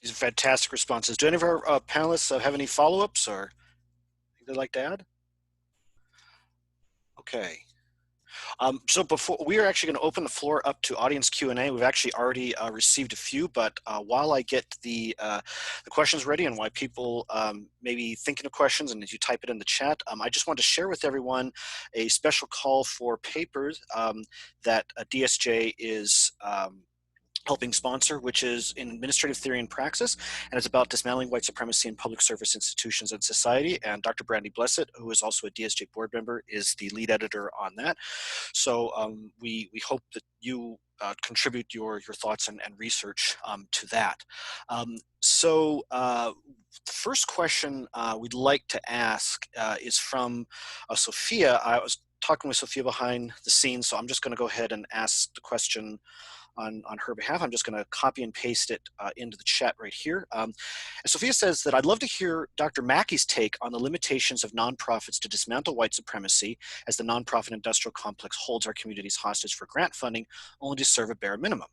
A: These are fantastic responses. Do any of our panelists have any follow-ups or anything they'd like to add? Okay. So before we are actually going to open the floor up to audience Q&A. We've actually already received a few, but while I get the questions ready and while people may be thinking of questions and as you type it in the chat, I just want to share with everyone a special call for papers that DSJ is helping sponsor, which is in Administrative Theory and Praxis, and it's about dismantling white supremacy in public service institutions and society. And Dr. Brandy Blessett, who is also a DSJ board member, is the lead editor on that. So we hope that you contribute your thoughts and research to that. So the first question we'd like to ask is from Sophia. I was talking with Sophia behind the scenes, so I'm just going to go ahead and ask the question on her behalf. I'm just going to copy and paste it into the chat right here. And Sophia says that I'd love to hear Dr. Mackey's take on the limitations of nonprofits to dismantle white supremacy as the nonprofit industrial complex holds our communities hostage for grant funding only to serve a bare minimum.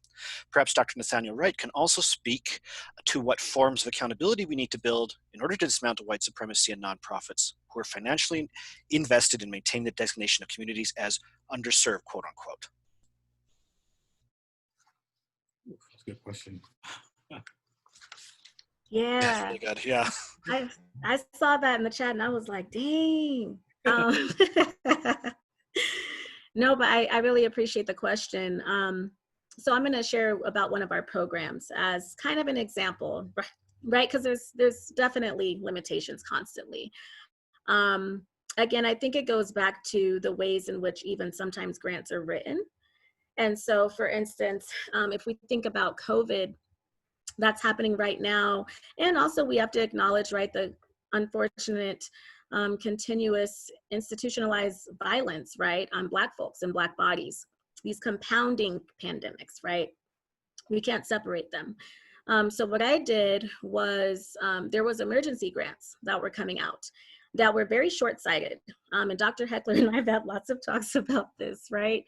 A: Perhaps Dr. Nathaniel Wright can also speak to what forms of accountability we need to build in order to dismantle white supremacy in nonprofits who are financially invested in maintaining the designation of communities as underserved, quote unquote.
B: That's a good question.
D: Yeah,
A: That's really good. Yeah.
D: I saw that in the chat and I was like, dang. No, but I really appreciate the question. So I'm going to share about one of our programs as kind of an example, right? Because there's definitely limitations constantly. Again, I think it goes back to the ways in which even sometimes grants are written. And so, for instance, if we think about COVID, that's happening right now. And also we have to acknowledge, right, the unfortunate continuous institutionalized violence, right, on Black folks and Black bodies, these compounding pandemics, right? We can't separate them. So what I did was there was emergency grants that were coming out that were very short-sighted. And Dr. Heckler and I have had lots of talks about this, right?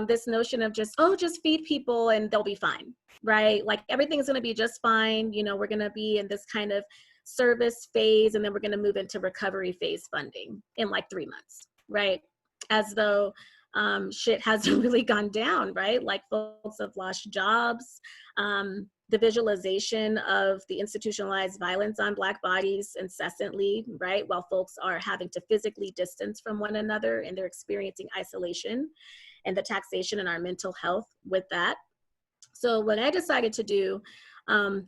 D: This notion of just feed people and they'll be fine, right? Like everything's gonna be just fine. You know, we're gonna be in this kind of service phase and then we're gonna move into recovery phase funding in like 3 months, right? As though shit hasn't really gone down, right? Like folks have lost jobs. The visualization of the institutionalized violence on Black bodies incessantly, right? While folks are having to physically distance from one another and they're experiencing isolation and the taxation in our mental health with that. So what I decided to do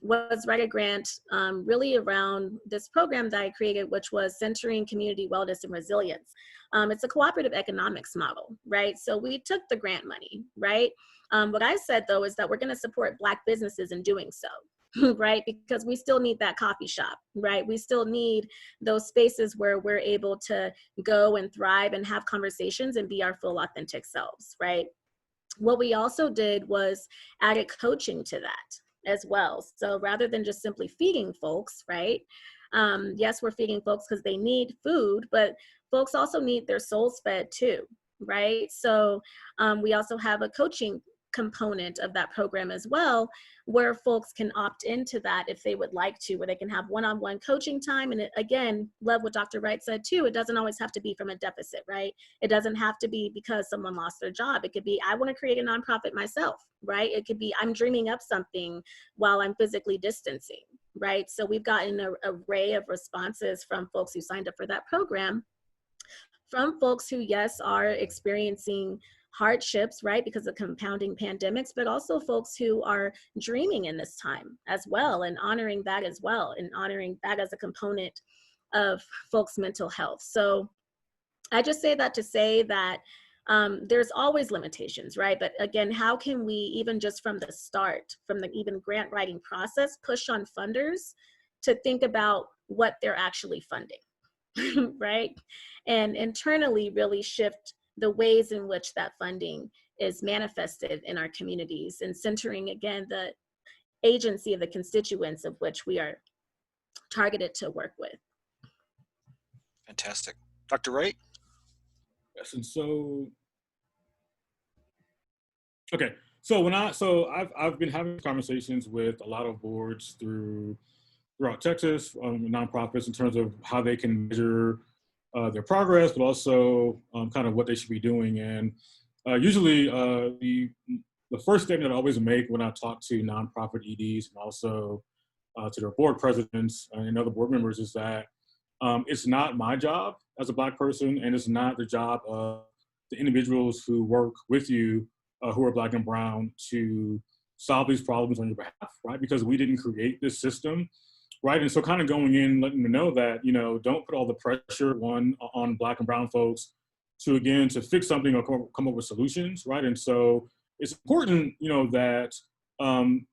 D: was write a grant really around this program that I created, which was centering community wellness and resilience. It's a cooperative economics model, right? So we took the grant money, right? What I said though is that we're going to support Black businesses in doing so. Right? Because we still need that coffee shop, right? We still need those spaces where we're able to go and thrive and have conversations and be our full authentic selves, right? What we also did was added coaching to that as well. So rather than just simply feeding folks, right? Yes, we're feeding folks because they need food, but folks also need their souls fed too, right? So we also have a coaching component of that program as well, where folks can opt into that if they would like to, where they can have one-on-one coaching time. And it, again, love what Dr. Wright said too, it doesn't always have to be from a deficit, right? It doesn't have to be because someone lost their job. It could be, I want to create a nonprofit myself, right? It could be, I'm dreaming up something while I'm physically distancing, right? So we've gotten an array of responses from folks who signed up for that program, from folks who, yes, are experiencing hardships, right, because of compounding pandemics, but also folks who are dreaming in this time as well, and honoring that as well, and honoring that as a component of folks' mental health. So I just say that to say that there's always limitations, right? But again, how can we, even just from the start, from the even grant writing process, push on funders to think about what they're actually funding, right? And internally really shift the ways in which that funding is manifested in our communities, and centering again the agency of the constituents of which we are targeted to work with.
A: Fantastic. Dr. Wright?
B: Yes, and so, okay. So I've been having conversations with a lot of boards throughout Texas, nonprofits, in terms of how they can measure their progress, but also kind of what they should be doing. And usually the first statement that I always make when I talk to nonprofit EDs and also to their board presidents and other board members is that it's not my job as a Black person, and it's not the job of the individuals who work with you who are Black and brown to solve these problems on your behalf, right? Because we didn't create this system. Right, and so kind of going in, letting them know that, you know, don't put all the pressure on Black and brown folks to fix something or come up with solutions, right? And so it's important, you know, that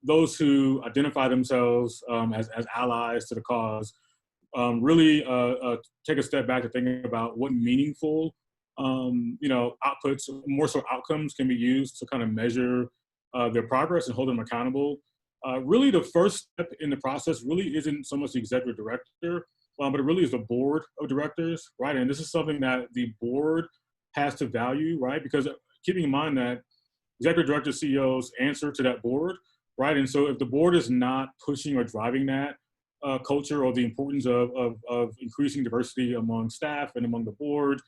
B: those who identify themselves as allies to the cause really take a step back to think about what meaningful, you know, outputs, more so outcomes, can be used to kind of measure their progress and hold them accountable. Really, the first step in the process really isn't so much the executive director, but it really is the board of directors, right? And this is something that the board has to value, right? Because keeping in mind that executive directors, CEOs answer to that board, right? And so if the board is not pushing or driving that culture or the importance of increasing diversity among staff and among the board,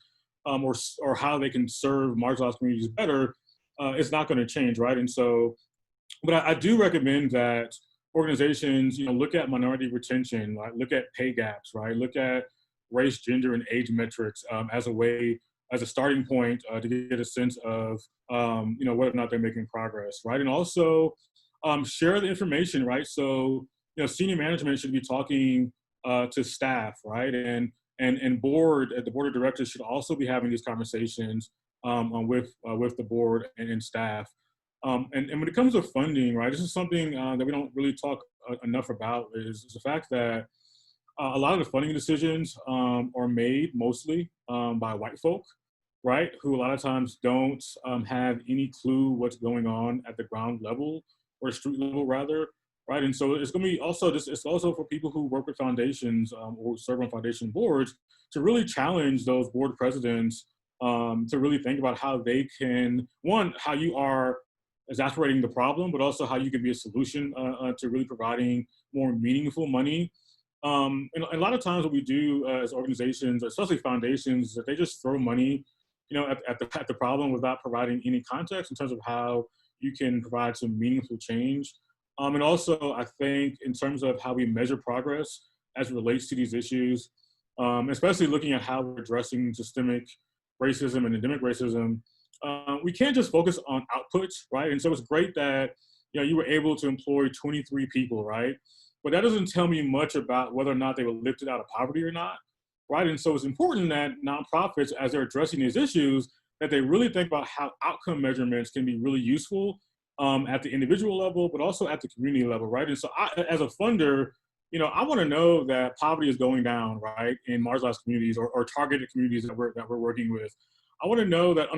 B: or how they can serve marginalized communities better, it's not going to change, right? And so, but I do recommend that organizations, you know, look at minority retention, right? Look at pay gaps, right? Look at race, gender, and age metrics as a starting point to get a sense of, you know, whether or not they're making progress, right? And also share the information, right? So, you know, senior management should be talking to staff, right? And the board of directors should also be having these conversations with the board and staff. And when it comes to funding, right, this is something that we don't really talk enough about is the fact that a lot of the funding decisions are made mostly by white folk, right, who a lot of times don't have any clue what's going on at the ground level or street level rather, right? And so it's going to be also it's also for people who work with foundations or serve on foundation boards to really challenge those board presidents to really think about how they can, one, how you are exasperating the problem, but also how you can be a solution to really providing more meaningful money. And a lot of times what we do as organizations, especially foundations, is that they just throw money, you know, at the problem without providing any context in terms of how you can provide some meaningful change. And also, I think in terms of how we measure progress as it relates to these issues, especially looking at how we're addressing systemic racism and endemic racism, we can't just focus on outputs, right? And so it's great that, you were able to employ 23 people, right? But that doesn't tell me much about whether or not they were lifted out of poverty or not, right? And so it's important that nonprofits, as they're addressing these issues, that they really think about how outcome measurements can be really useful at the individual level, but also at the community level, right? And so as a funder, I want to know that poverty is going down, right, in marginalized communities or targeted communities that we're working with. I want to know that I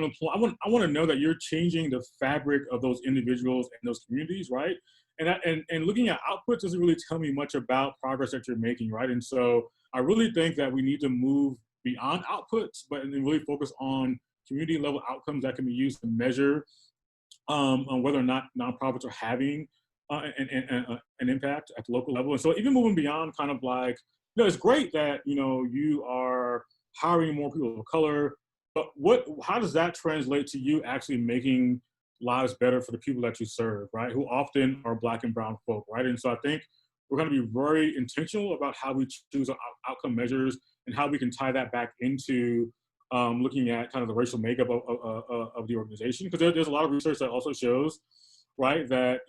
B: want to know that you're changing the fabric of those individuals and those communities, right? And looking at outputs doesn't really tell me much about progress that you're making, right? And so I really think that we need to move beyond outputs, but then really focus on community level outcomes that can be used to measure on whether or not nonprofits are having an impact at the local level. And so even moving beyond kind of like, it's great that, you are hiring more people of color, but how does that translate to you actually making lives better for the people that you serve, right? Who often are Black and brown folk, right? And so I think we're going to be very intentional about how we choose our outcome measures and how we can tie that back into looking at kind of the racial makeup of the organization. Because there's a lot of research that also shows, right, that,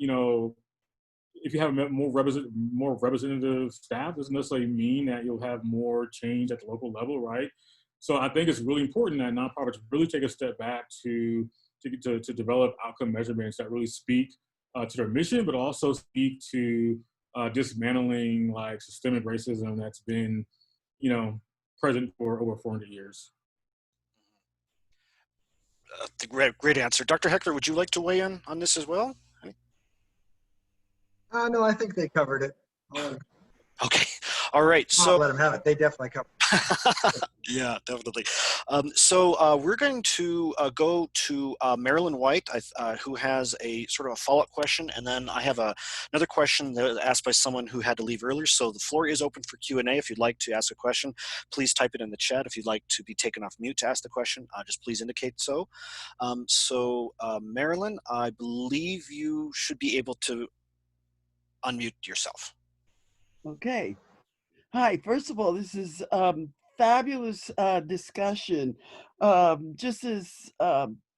B: if you have a more representative staff, doesn't necessarily mean that you'll have more change at the local level, right? So I think it's really important that nonprofits really take a step back to develop outcome measurements that really speak to their mission, but also speak to dismantling like systemic racism that's been, present for over 400 years.
A: Great answer. Dr. Heckler, would you like to weigh in on this as well?
C: No, I think they covered it.
A: Okay. All right.
C: I'll let them have it. They definitely covered it.
A: Yeah, definitely. So we're going to go to Marilyn White, who has a sort of a follow-up question, and then I have another question that was asked by someone who had to leave earlier. So the floor is open for Q&A. If you'd like to ask a question, please type it in the chat. If you'd like to be taken off mute to ask the question, just please indicate so. Marilyn, I believe you should be able to unmute yourself.
E: Okay. Hi, first of all, this is fabulous discussion. Just as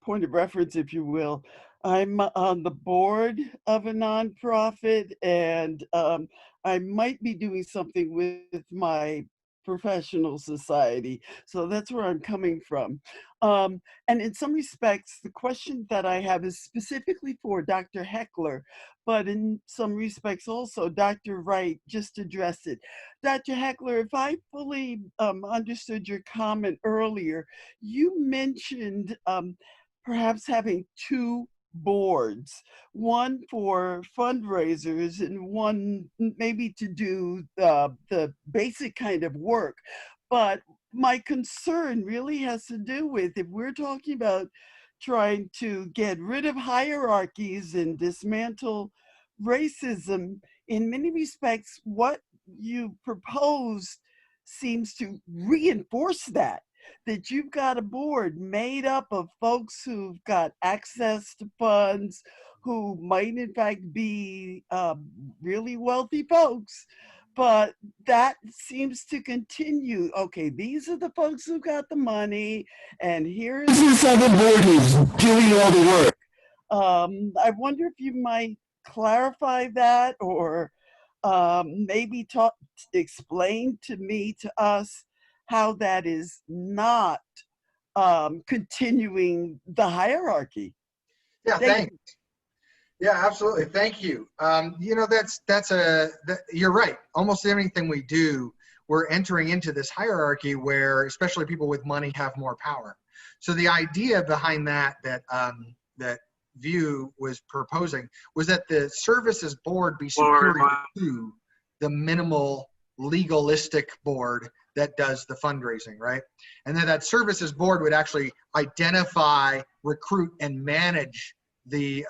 E: point of reference, if you will, I'm on the board of a nonprofit, and I might be doing something with my professional society. So that's where I'm coming from. And in some respects, the question that I have is specifically for Dr. Heckler, but in some respects also Dr. Wright just addressed it. Dr. Heckler, if I fully understood your comment earlier, you mentioned perhaps having two boards, one for fundraisers and one maybe to do the basic kind of work. But my concern really has to do with, if we're talking about trying to get rid of hierarchies and dismantle racism, in many respects, what you propose seems to reinforce that you've got a board made up of folks who've got access to funds, who might in fact be really wealthy folks, but that seems to continue. Okay, these are the folks who got the money, and here's this other board who's doing all the work. I wonder if you might clarify that, or maybe explain to us how that is not continuing the hierarchy.
C: Yeah, thanks. Yeah, absolutely. Thank you. You're right. Almost everything we do, we're entering into this hierarchy where especially people with money have more power. So the idea behind that View was proposing was that the services board be superior to the minimal legalistic board that does the fundraising, right? And then that services board would actually identify, recruit, and manage the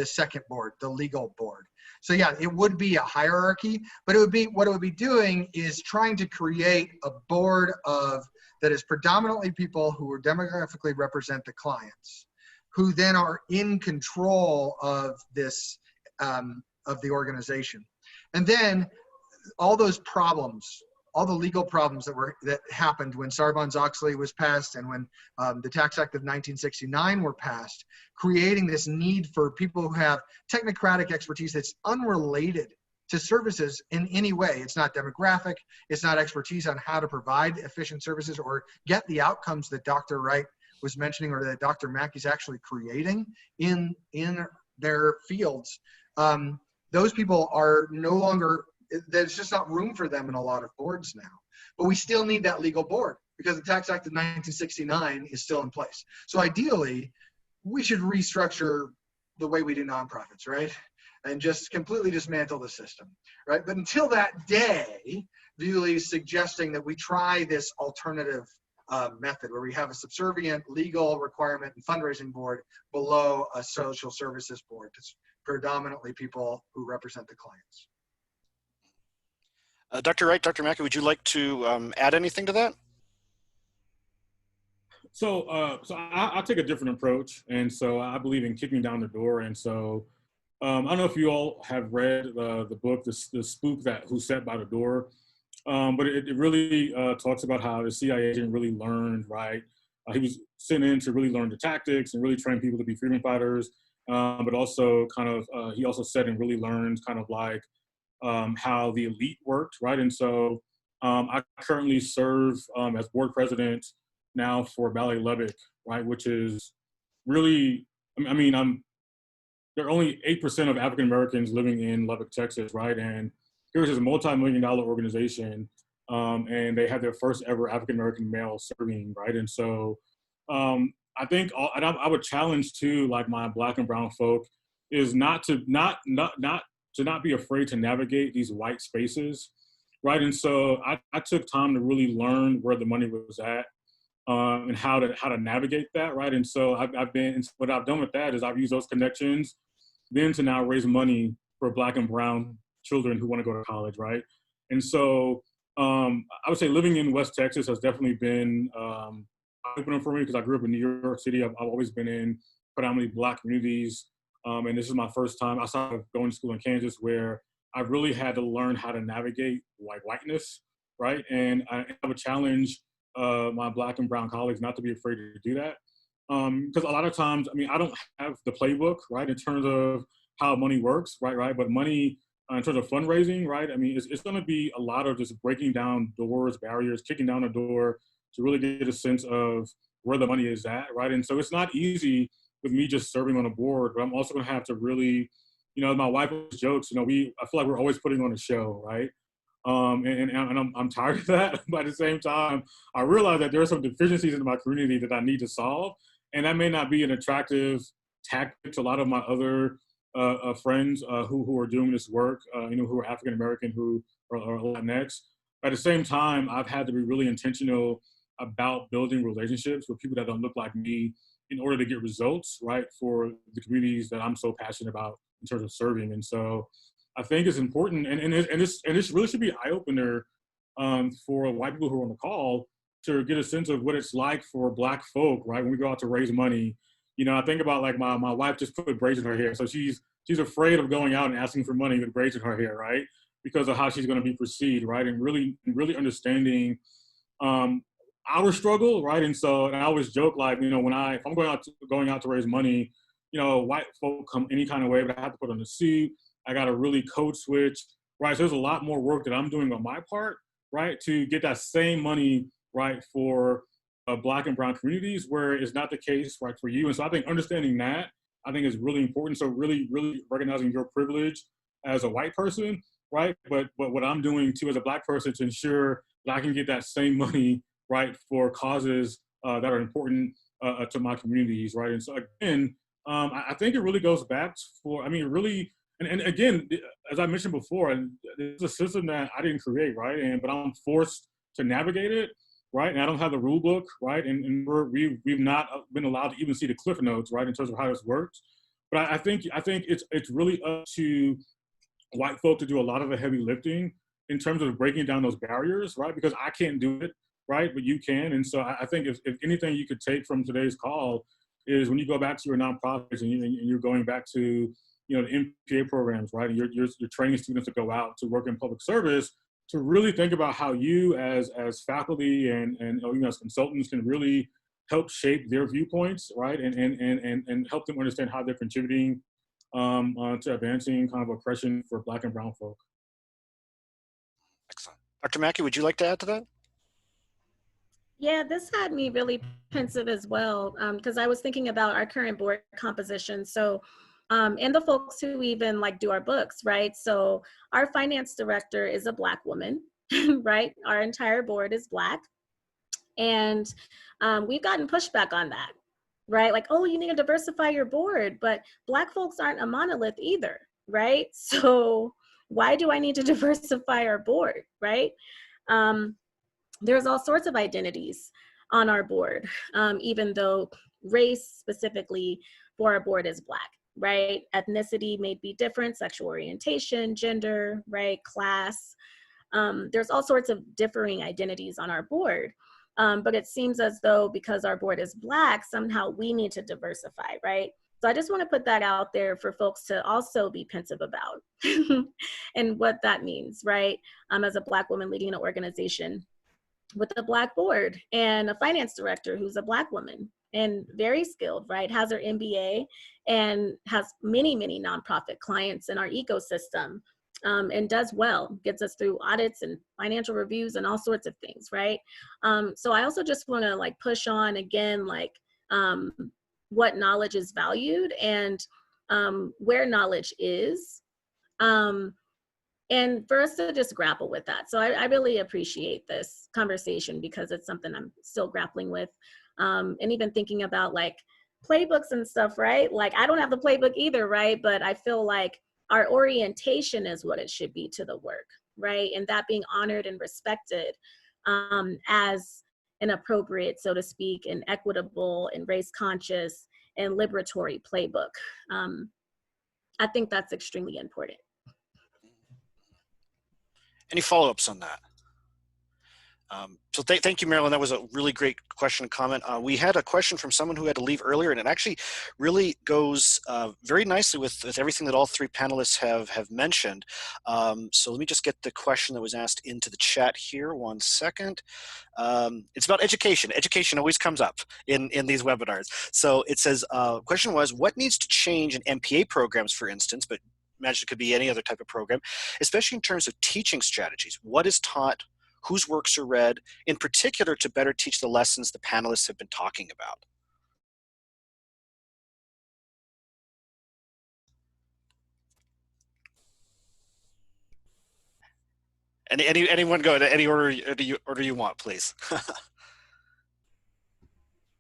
C: second board, the legal board. So yeah, it would be a hierarchy, but what it would be doing is trying to create a board that is predominantly people who are demographically represent the clients, who then are in control of this, of the organization. And then all those problems all the legal problems that happened when Sarbanes-Oxley was passed and when the Tax Act of 1969 were passed, creating this need for people who have technocratic expertise that's unrelated to services in any way. It's not demographic, it's not expertise on how to provide efficient services or get the outcomes that Dr. Wright was mentioning or that Dr. Mackey's actually creating in their fields. Those people are no longer, there's just not room for them in a lot of boards now. But we still need that legal board because the Tax Act of 1969 is still in place. So ideally, we should restructure the way we do nonprofits, right? And just completely dismantle the system, right? But until that day, Bewley's suggesting that we try this alternative method where we have a subservient legal requirement and fundraising board below a social services board. It's predominantly people who represent the clients.
A: Dr. Wright, Dr. Mackey, would you like to add anything to that?
B: So I take a different approach, and so I believe in kicking down the door. And so I don't know if you all have read the book, the Spook Who Sat by the Door, but it really talks about how the CIA agent really learned, right? He was sent in to really learn the tactics and really train people to be freedom fighters, but also kind of, he also said and really learned kind of like how the elite worked, right? And so I currently serve as board president now for Ballet Lubbock, right? Which is really, I mean, there are only 8% of African Americans living in Lubbock, Texas, right? And here's this multi-million-dollar organization, and they had their first ever African American male serving, right? And so I think, and I would challenge too, like my Black and brown folk, is not to be afraid to navigate these white spaces, right? And so I took time to really learn where the money was at. And how to navigate that, right? And so what I've done with that is I've used those connections then to now raise money for Black and brown children who want to go to college, right? And so I would say living in West Texas has definitely been eye-opening for me because I grew up in New York City. I've always been in predominantly Black communities, and this is my first time outside of going to school in Kansas where I really had to learn how to navigate whiteness, right? And I would challenge my Black and brown colleagues not to be afraid to do that. Because a lot of times, I mean, I don't have the playbook, right, in terms of how money works, right? But money, in terms of fundraising, right, I mean, it's going to be a lot of just breaking down doors, barriers, kicking down a door to really get a sense of where the money is at, right? And so it's not easy with me just serving on a board, but I'm also going to have to really, you know, my wife always jokes, you know, I feel like we're always putting on a show, right? And I'm tired of that. But at the same time, I realize that there are some deficiencies in my community that I need to solve. And that may not be an attractive tactic to a lot of my other friends who are doing this work, you know, who are African American, who are Latinx. At the same time, I've had to be really intentional about building relationships with people that don't look like me in order to get results, right, for the communities that I'm so passionate about in terms of serving. And so I think it's important, and this really should be an eye-opener for white people who are on the call to get a sense of what it's like for Black folk, right? When we go out to raise money, you know, I think about like my wife just put braids in her hair, so she's afraid of going out and asking for money with braids in her hair, right? Because of how she's going to be perceived, right? And really understanding our struggle, right? And so, and I always joke like, you know, if I'm going out to raise money, you know, white folk come any kind of way, but I have to put on a suit. I got to really code switch, right? So there's a lot more work that I'm doing on my part, right, to get that same money, right, for Black and brown communities where it's not the case, right, for you. And so I think understanding that, I think is really important. So really recognizing your privilege as a white person, right? But what I'm doing too as a Black person to ensure that I can get that same money, right, for causes that are important to my communities, right? And so again, I think it really goes back for, I mean, really, and again, as I mentioned before, and it's a system that I didn't create, right? But I'm forced to navigate it, right? And I don't have the rule book, right? And we've not been allowed to even see the cliff notes, right, in terms of how this works. But I think it's really up to white folk to do a lot of the heavy lifting in terms of breaking down those barriers, right? Because I can't do it, right? But you can. And so I think if anything you could take from today's call is when you go back to your nonprofits and you're going back to, you know, the MPA programs, right? And you're training students to go out to work in public service to really think about how you as faculty and even as consultants can really help shape their viewpoints, right? And help them understand how they're contributing to advancing kind of oppression for Black and brown folk.
A: Excellent. Dr. Mackey, would you like to add to that?
D: Yeah, this had me really pensive as well, because I was thinking about our current board composition. So, and the folks who even like do our books, right? So our finance director is a Black woman, right? Our entire board is Black. And we've gotten pushback on that, right? Like, oh, you need to diversify your board, but Black folks aren't a monolith either, right? So why do I need to diversify our board, right? There's all sorts of identities on our board, even though race specifically for our board is Black, right? Ethnicity may be different, sexual orientation, gender, right? Class. There's all sorts of differing identities on our board. But it seems as though because our board is Black, somehow we need to diversify, right? So I just want to put that out there for folks to also be pensive about and what that means, right? As a Black woman leading an organization with a Black board and a finance director who's a Black woman and very skilled, right? Has her MBA and has many, many nonprofit clients in our ecosystem, and does well, gets us through audits and financial reviews and all sorts of things, right? So I also just want to like push on again, like what knowledge is valued and where knowledge is. And for us to just grapple with that. So I really appreciate this conversation because it's something I'm still grappling with. And even thinking about like playbooks and stuff, right? Like I don't have the playbook either, right? But I feel like our orientation is what it should be to the work, right? And that being honored and respected as an appropriate, so to speak, and equitable and race conscious and liberatory playbook. I think that's extremely important.
A: Any follow-ups on that? So thank you, Marilyn. That was a really great question and comment. We had a question from someone who had to leave earlier, and it actually really goes very nicely with everything that all three panelists have mentioned. So let me just get the question that was asked into the chat here. 1 second. It's about education. Education always comes up in these webinars. So it says, question was, what needs to change in MPA programs, for instance, but imagine it could be any other type of program, especially in terms of teaching strategies. What is taught? Whose works are read, in particular to better teach the lessons the panelists have been talking about? Anyone go in any order you want, please.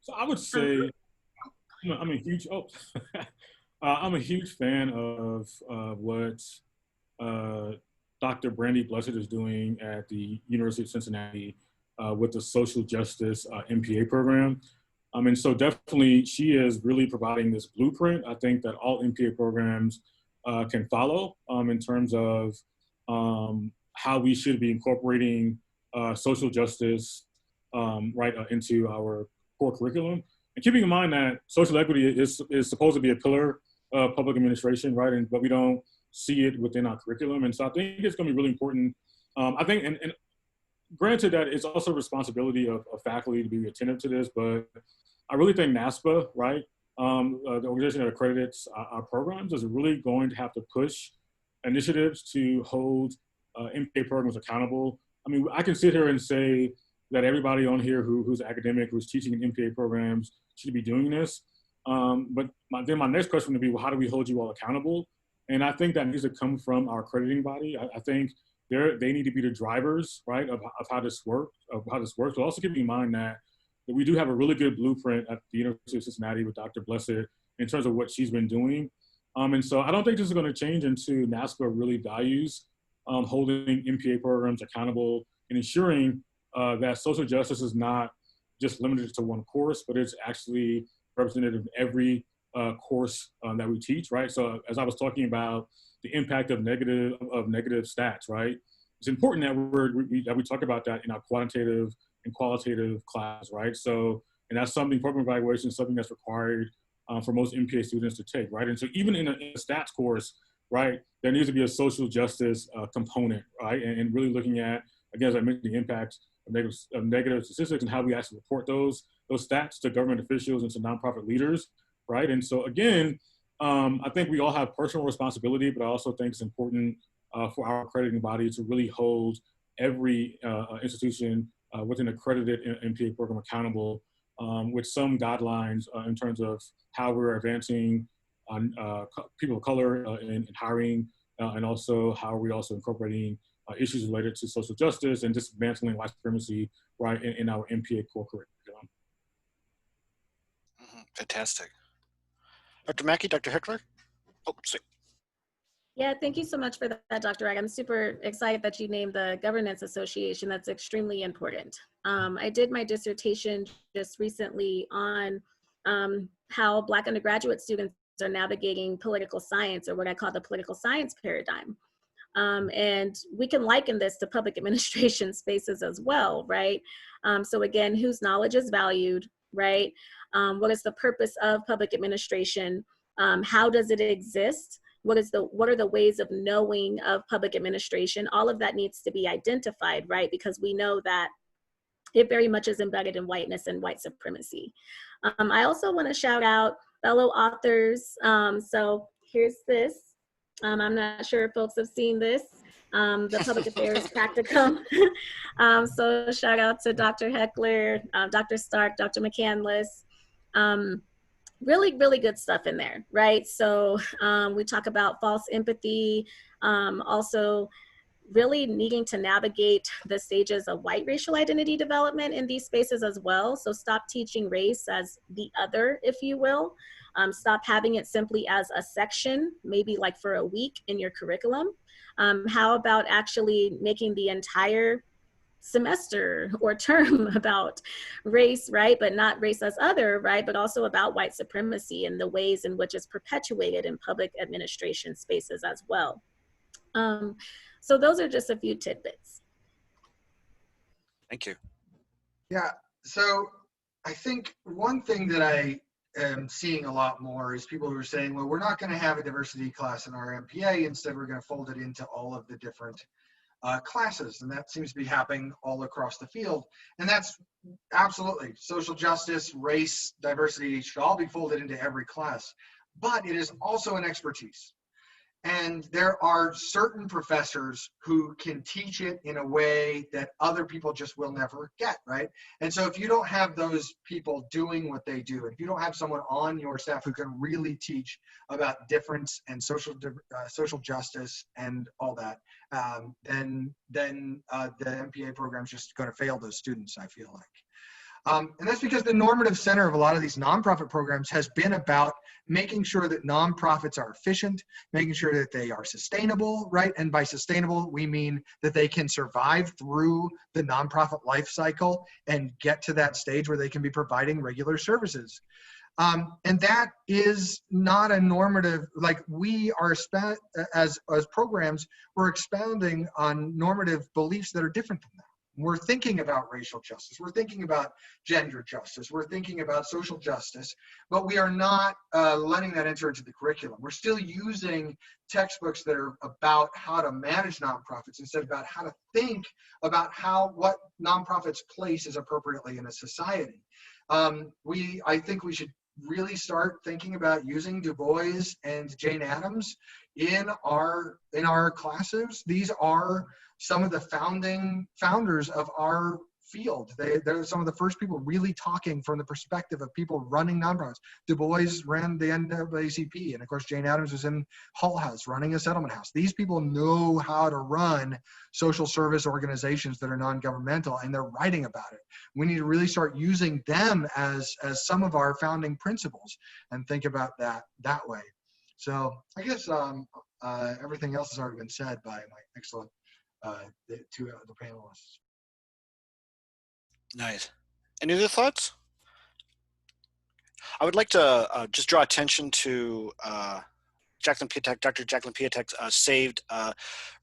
B: So I would say I'm a huge I'm a huge fan of what Dr. Brandy Blessed is doing at the University of Cincinnati with the social justice MPA program. And so definitely she is really providing this blueprint, I think, that all MPA programs can follow in terms of how we should be incorporating social justice into our core curriculum. And keeping in mind that social equity is supposed to be a pillar of public administration, right? But we don't see it within our curriculum. And so I think it's going to be really important. I think, and granted that it's also a responsibility of faculty to be attentive to this, but I really think NASPA, right, the organization that accredits our programs, is really going to have to push initiatives to hold MPA programs accountable. I mean, I can sit here and say that everybody on here who's academic, who's teaching in MPA programs should be doing this. But then my next question would be, well, how do we hold you all accountable? And I think that needs to come from our accrediting body. I think they need to be the drivers, right, of how this works. But also keep in mind that we do have a really good blueprint at the University of Cincinnati with Dr. Blessed in terms of what she's been doing. And so I don't think this is going to change until NASPA really values holding MPA programs accountable and ensuring that social justice is not just limited to one course, but it's actually representative of every course that we teach, right? So as I was talking about the impact of negative stats, right? It's important that we talk about that in our quantitative and qualitative class, right? So, and that's something, program evaluation is something that's required for most MPA students to take, right? And so even in a stats course, right, there needs to be a social justice component, right, and really looking at, again, as I mentioned, the impact of negative statistics and how we actually report those stats to government officials and to nonprofit leaders, right? And so again, I think we all have personal responsibility, but I also think it's important for our accrediting body to really hold every institution with an accredited MPA program accountable with some guidelines in terms of how we're advancing on people of color in hiring, and also how we're also incorporating issues related to social justice and dismantling white supremacy, right, in our MPA core curriculum.
A: Fantastic. Dr. Mackey, Dr. Heckler? Oh, sorry.
D: Yeah, thank you so much for that, Dr. Wright. I'm super excited that you named the Governance Association. That's extremely important. I did my dissertation just recently on how Black undergraduate students are navigating political science, or what I call the political science paradigm. And we can liken this to public administration spaces as well, right? So again, whose knowledge is valued, right? What is the purpose of public administration? How does it exist? What are the ways of knowing of public administration? All of that needs to be identified, right? Because we know that it very much is embedded in whiteness and white supremacy. I also want to shout out fellow authors. So here's this. I'm not sure if folks have seen this, the Public Affairs Practicum. So shout out to Dr. Heckler, Dr. Stark, Dr. McCandless. Really, really good stuff in there, right? So we talk about false empathy, also really needing to navigate the stages of white racial identity development in these spaces as well. So stop teaching race as the other, if you will. Stop having it simply as a section, maybe like for a week in your curriculum. How about actually making the entire semester or term about race, right? But not race as other, right? But also about white supremacy and the ways in which it's perpetuated in public administration spaces as well. So those are just a few tidbits.
A: Thank you.
C: Yeah, so I think one thing that I am seeing a lot more is people who are saying, well, we're not going to have a diversity class in our MPA. Instead, we're going to fold it into all of the different classes. And that seems to be happening all across the field. And that's absolutely social justice, race, diversity should all be folded into every class. But it is also an expertise. And there are certain professors who can teach it in a way that other people just will never get, right? And so if you don't have those people doing what they do, if you don't have someone on your staff who can really teach about difference and social justice and all that, then the MPA program is just going to fail those students, I feel like. And that's because the normative center of a lot of these nonprofit programs has been about making sure that nonprofits are efficient, making sure that they are sustainable, right? And by sustainable, we mean that they can survive through the nonprofit life cycle and get to that stage where they can be providing regular services. And that is not a normative, like we are, as programs, we're expounding on normative beliefs that are different than that. We're thinking about racial justice. We're thinking about gender justice. We're thinking about social justice, but we are not letting that enter into the curriculum. We're still using textbooks that are about how to manage nonprofits instead of about how to think about what nonprofits' place is appropriately in a society. I think we should really start thinking about using Du Bois and Jane Addams in our classes. These are some of the founders of our field. They're some of the first people really talking from the perspective of people running nonprofits. Du Bois ran the NAACP, and of course Jane Addams was in Hull House running a settlement house. These people know how to run social service organizations that are non-governmental, and they're writing about it. We need to really start using them as some of our founding principles and think about that way. So I guess everything else has already been said by my excellent two other panelists.
A: Nice. Any other thoughts? I would like to just draw attention to Dr. Jacqueline Piatek's saved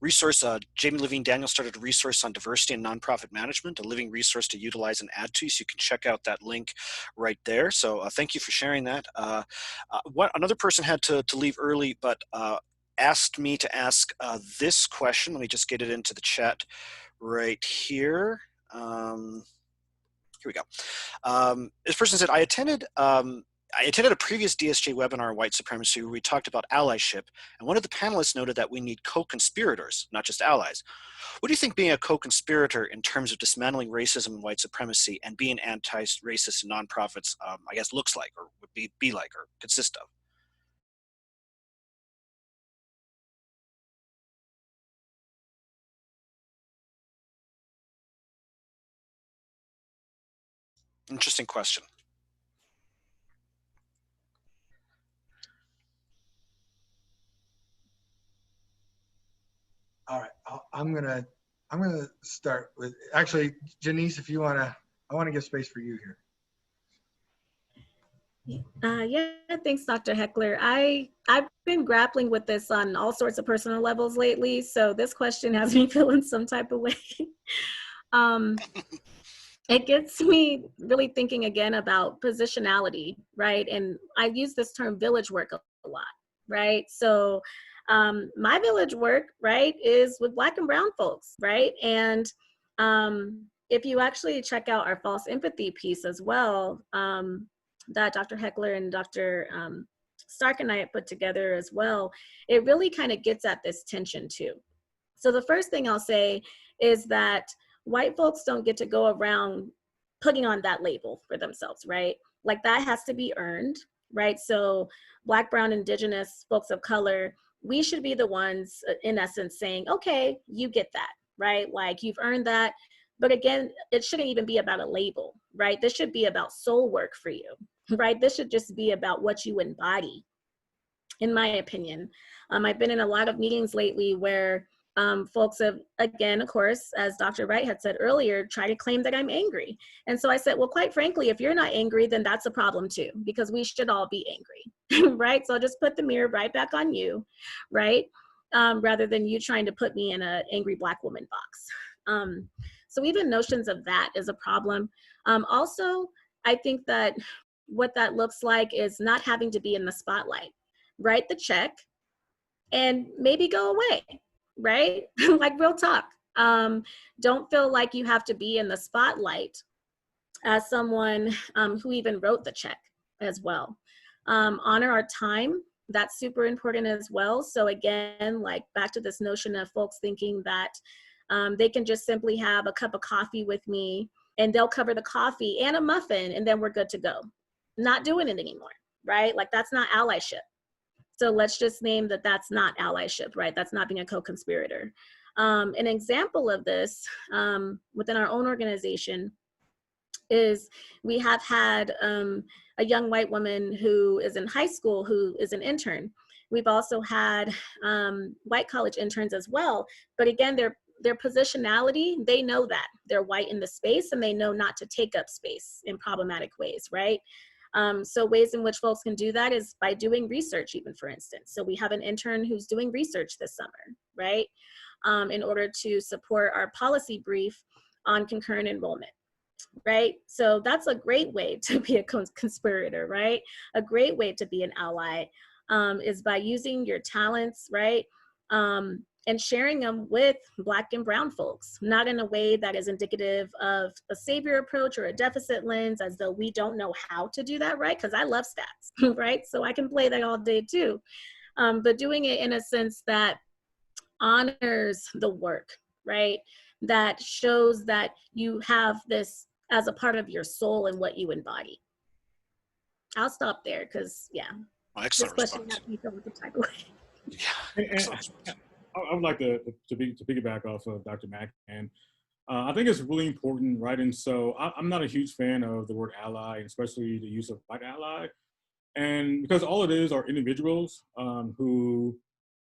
A: resource. Jamie Levine Daniel started a resource on diversity and nonprofit management, a living resource to utilize and add to. So you can check out that link right there. So thank you for sharing that. Another person had to leave early, but asked me to ask this question. Let me just get it into the chat right here. Here we go. This person said, I attended a previous DSJ webinar on white supremacy where we talked about allyship, and one of the panelists noted that we need co-conspirators, not just allies. What do you think being a co-conspirator in terms of dismantling racism and white supremacy and being anti-racist in nonprofits, I guess, looks like, or would be like, or consist of? Interesting question.
C: All right, I'm gonna start with, actually, Janiece, if you wanna, I want to give space for you here.
D: Yeah, thanks, Dr. Heckler. I've been grappling with this on all sorts of personal levels lately, so this question has me feeling some type of way. It gets me really thinking again about positionality, right? And I use this term village work a lot, right? So my village work, right, is with Black and Brown folks, right? And if you actually check out our false empathy piece as well, that Dr. Heckler and Dr. Stark and I had put together as well, it really kind of gets at this tension too. So the first thing I'll say is that white folks don't get to go around putting on that label for themselves, right? Like that has to be earned, right? So Black, Brown, Indigenous, folks of color, we should be the ones in essence saying, okay, you get that, right? Like you've earned that. But again, it shouldn't even be about a label, right? This should be about soul work for you, right? This should just be about what you embody, in my opinion. I've been in a lot of meetings lately where folks have, again, of course, as Dr. Wright had said earlier, try to claim that I'm angry. And so I said, well, quite frankly, if you're not angry, then that's a problem too, because we should all be angry, right? So I'll just put the mirror right back on you, right? Rather than you trying to put me in an angry Black woman box. So even notions of that is a problem. Also, I think that what that looks like is not having to be in the spotlight. Write the check and maybe go away, right? Like real talk. Don't feel like you have to be in the spotlight as someone who even wrote the check as well. Honor our time. That's super important as well. So again, like back to this notion of folks thinking that they can just simply have a cup of coffee with me and they'll cover the coffee and a muffin and then we're good to go. Not doing it anymore, right? Like that's not allyship. So let's just name that that's not allyship, right? That's not being a co-conspirator. An example of this within our own organization is we have had a young white woman who is in high school who is an intern. We've also had white college interns as well. But again, their positionality, they know that. They're white in the space and they know not to take up space in problematic ways, right? So ways in which folks can do that is by doing research, even for instance. So we have an intern who's doing research this summer, right? In order to support our policy brief on concurrent enrollment, right? So that's a great way to be a conspirator, right? A great way to be an ally is by using your talents, right? And sharing them with Black and Brown folks, not in a way that is indicative of a savior approach or a deficit lens, as though we don't know how to do that, right? Because I love stats, right? So I can play that all day too. But doing it in a sense that honors the work, right? That shows that you have this as a part of your soul and what you embody. I'll stop there because, yeah.
A: Excellent
D: this question
A: response.
D: got me feeling the type of way.
A: Yeah, excellent response.
B: I would like to piggyback off of Dr. Mackey, and I think it's really important, right? And so I'm not a huge fan of the word ally, especially the use of white ally, and because all it is are individuals who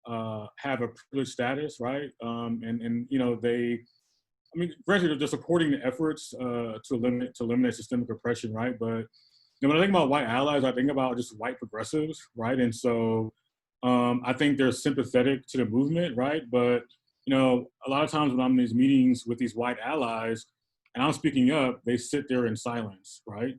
B: have a privileged status, right? And you know they, I mean, granted, they're supporting the efforts to eliminate systemic oppression, right? But you know, when I think about white allies, I think about just white progressives, right? And so I think they're sympathetic to the movement, right? But you know, a lot of times when I'm in these meetings with these white allies and I'm speaking up, they sit there in silence, right?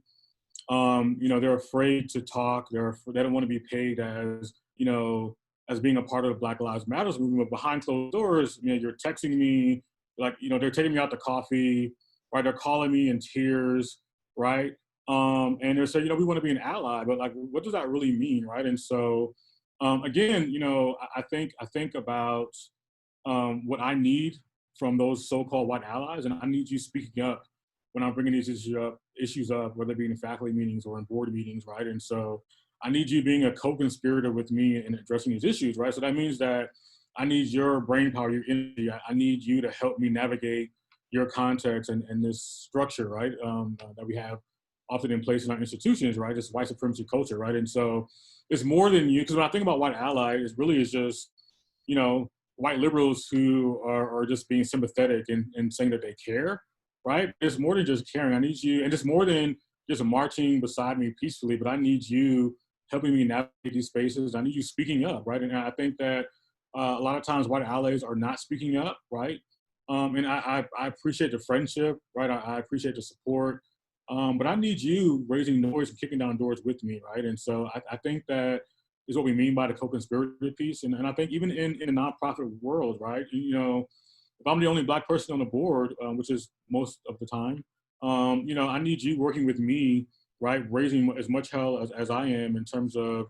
B: You know, they're afraid to talk. They don't want to be paid as, you know, as being a part of the Black Lives Matters movement, but behind closed doors, you're texting me, like, they're taking me out to coffee, right? They're calling me in tears, right? And they're saying, we want to be an ally, but like, what does that really mean, right? And so, again, I think about what I need from those so-called white allies, and I need you speaking up when I'm bringing these issues up, whether it be in faculty meetings or in board meetings, right? And so I need you being a co-conspirator with me in addressing these issues, right? So that means that I need your brain power, your energy. I need you to help me navigate your context and this structure, right? That we have often in place in our institutions, right? This white supremacy culture, right? And so it's more than you, because when I think about white ally, it really is just, white liberals who are just being sympathetic and saying that they care, right? It's more than just caring. I need you, and it's more than just marching beside me peacefully, but I need you helping me navigate these spaces. I need you speaking up, right? And I think that a lot of times white allies are not speaking up, right? And I appreciate the friendship, right? I appreciate the support, but I need you raising noise and kicking down doors with me, right? And so I think that is what we mean by the co-conspirator piece. And I think even in the nonprofit world, right? If I'm the only Black person on the board, which is most of the time, I need you working with me, right? Raising as much hell as I am in terms of,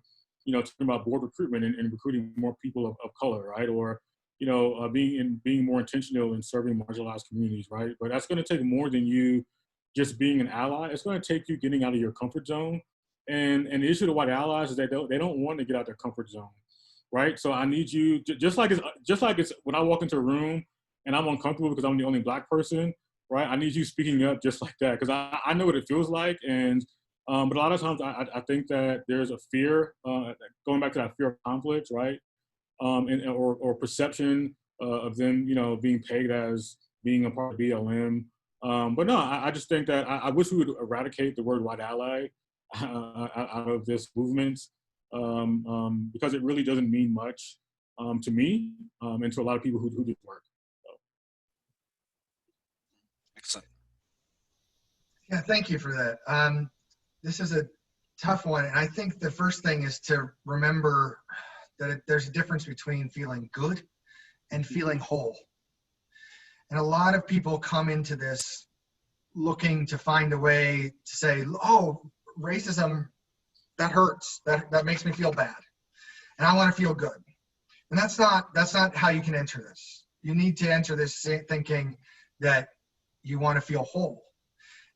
B: talking about board recruitment and recruiting more people of color, right? Or, being more intentional in serving marginalized communities, right? But that's going to take more than you just being an ally. It's going to take you getting out of your comfort zone. And the issue of white allies is that they don't want to get out their comfort zone, right? So I need you just like it's when I walk into a room and I'm uncomfortable because I'm the only Black person, right? I need you speaking up just like that, because I know what it feels like. And but a lot of times I think that there's a fear, going back to that fear of conflict, right? Or perception of them, being pegged as being a part of BLM. But no, I just think that I wish we would eradicate the word white ally out of this movement, because it really doesn't mean much to me and to a lot of people who do this work. So.
A: Excellent.
C: Yeah, thank you for that. This is a tough one, and I think the first thing is to remember that there's a difference between feeling good and feeling whole. And a lot of people come into this looking to find a way to say, oh, racism, that hurts, that makes me feel bad, and I want to feel good. And that's not how you can enter this. You need to enter this thinking that you want to feel whole.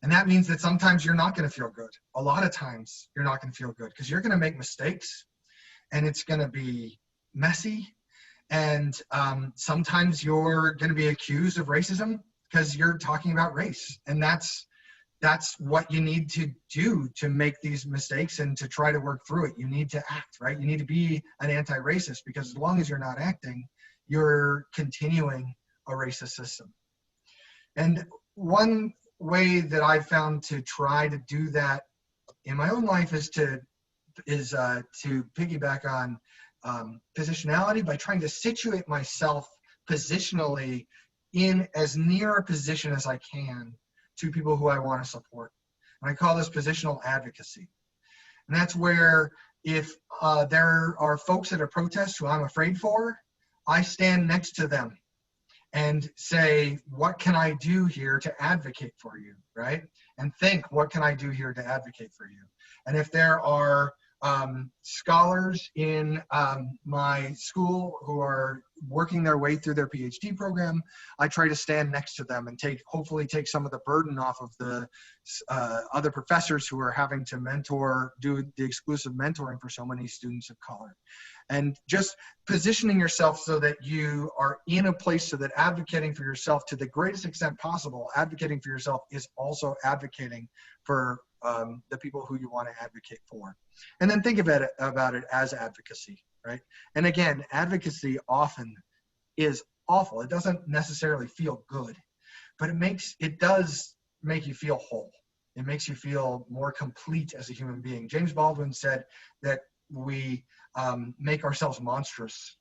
C: And that means that sometimes you're not going to feel good. A lot of times you're not going to feel good because you're going to make mistakes, and it's going to be messy. And sometimes you're going to be accused of racism because you're talking about race. And that's what you need to do to make these mistakes and to try to work through it. You need to act, right? You need to be an anti-racist, because as long as you're not acting, you're continuing a racist system. And one way that I've found to try to do that in my own life is to piggyback on positionality by trying to situate myself positionally in as near a position as I can to people who I want to support. And I call this positional advocacy. And that's where if there are folks at a protest who I'm afraid for, I stand next to them and say, what can I do here to advocate for you, right? And think, what can I do here to advocate for you? And if there are scholars in my school who are working their way through their PhD program, I try to stand next to them and hopefully take some of the burden off of the other professors who are having to do the exclusive mentoring for so many students of color. And just positioning yourself so that you are in a place so that advocating for yourself to the greatest extent possible, advocating for yourself is also advocating for the people who you want to advocate for. And then think about it as advocacy, right? And again, advocacy often is awful. It doesn't necessarily feel good, but it does make you feel whole. It makes you feel more complete as a human being. James Baldwin said that we make ourselves monstrous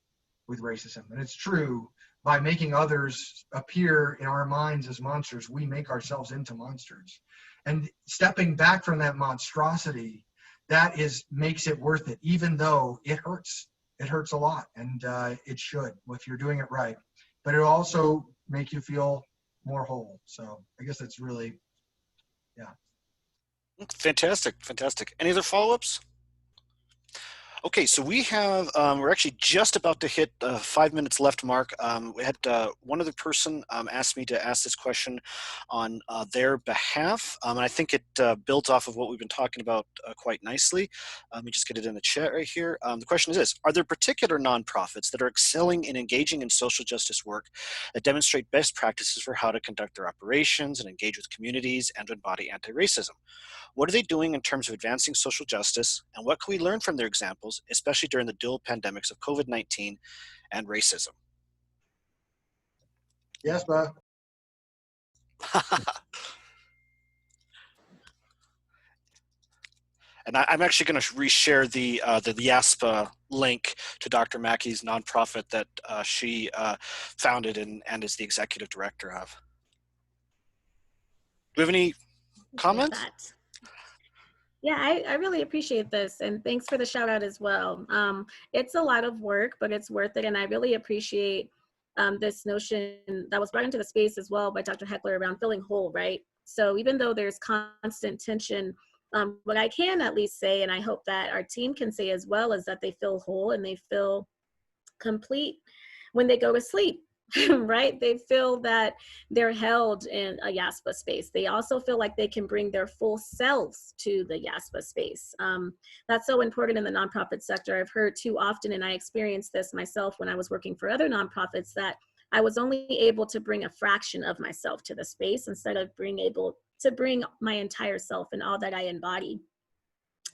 C: with racism. And it's true. By making others appear in our minds as monsters, we make ourselves into monsters. And stepping back from that monstrosity, that makes it worth it, even though it hurts. it hurts a lot, and it should if you're doing it right. But it'll also make you feel more whole. So I guess that's really, yeah.
A: Fantastic, fantastic. Any other follow-ups? Okay, so we have, we're actually just about to hit 5 minutes left mark. We had one other person asked me to ask this question on their behalf, and I think it built off of what we've been talking about quite nicely. Let me just get it in the chat right here. The question is this: are there particular nonprofits that are excelling in engaging in social justice work that demonstrate best practices for how to conduct their operations and engage with communities and embody anti-racism? What are they doing in terms of advancing social justice, and what can we learn from their examples, especially during the dual pandemics of COVID-19 and racism?
C: Yes, Bob.
A: And I'm actually going to reshare the YASPA link to Dr. Mackey's nonprofit that she founded and is the executive director of. Do we have any comments?
D: Yeah, I really appreciate this, and thanks for the shout out as well. It's a lot of work, but it's worth it, and I really appreciate this notion that was brought into the space as well by Dr. Heckler around feeling whole, right? So even though there's constant tension, what I can at least say, and I hope that our team can say as well, is that they feel whole and they feel complete when they go to sleep. Right? They feel that they're held in a YASPA space. They also feel like they can bring their full selves to the YASPA space. That's so important in the nonprofit sector. I've heard too often, and I experienced this myself when I was working for other nonprofits, that I was only able to bring a fraction of myself to the space instead of being able to bring my entire self and all that I embody.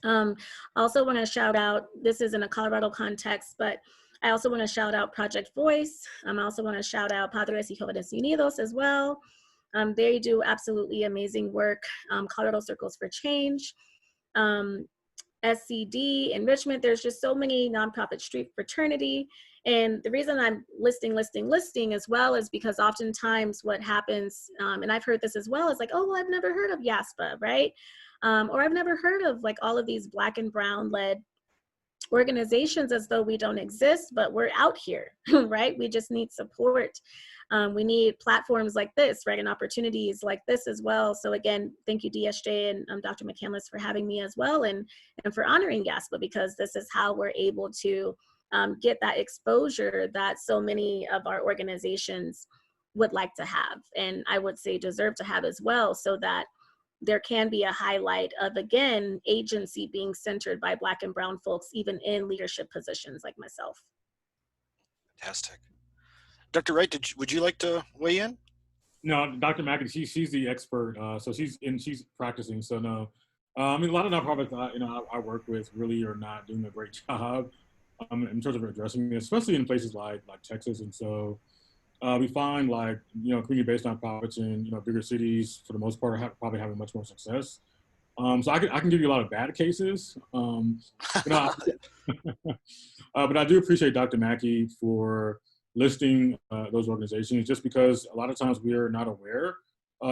D: Also want to shout out, this is in a Colorado context, but I also want to shout out Project Voice. I also want to shout out Padres y Jóvenes Unidos as well. They do absolutely amazing work. Colorado Circles for Change, SCD, Enrichment. There's just so many nonprofit street fraternity. And the reason I'm listing as well is because oftentimes what happens, and I've heard this as well, is like, oh, well, I've never heard of YASPA, right? Or I've never heard of like all of these Black and brown led organizations, as though we don't exist, but we're out here, right? We just need support. We need platforms like this, right? And opportunities like this as well. So again, thank you DSJ and Dr. McCandless for having me as well, and for honoring YASPA, because this is how we're able to get that exposure that so many of our organizations would like to have, and I would say deserve to have as well, so that there can be a highlight of, again, agency being centered by Black and brown folks, even in leadership positions like myself.
A: Fantastic. Dr. Wright, would you like to weigh in?
B: No, Dr. Mackey, she's the expert, so she's practicing. So no, I mean, a lot of nonprofits I work with really are not doing a great job in terms of addressing this, especially in places like Texas. And so we find like, community-based nonprofits in, bigger cities, for the most part, probably having much more success. So I can give you a lot of bad cases. But I do appreciate Dr. Mackey for listing those organizations, just because a lot of times we are not aware,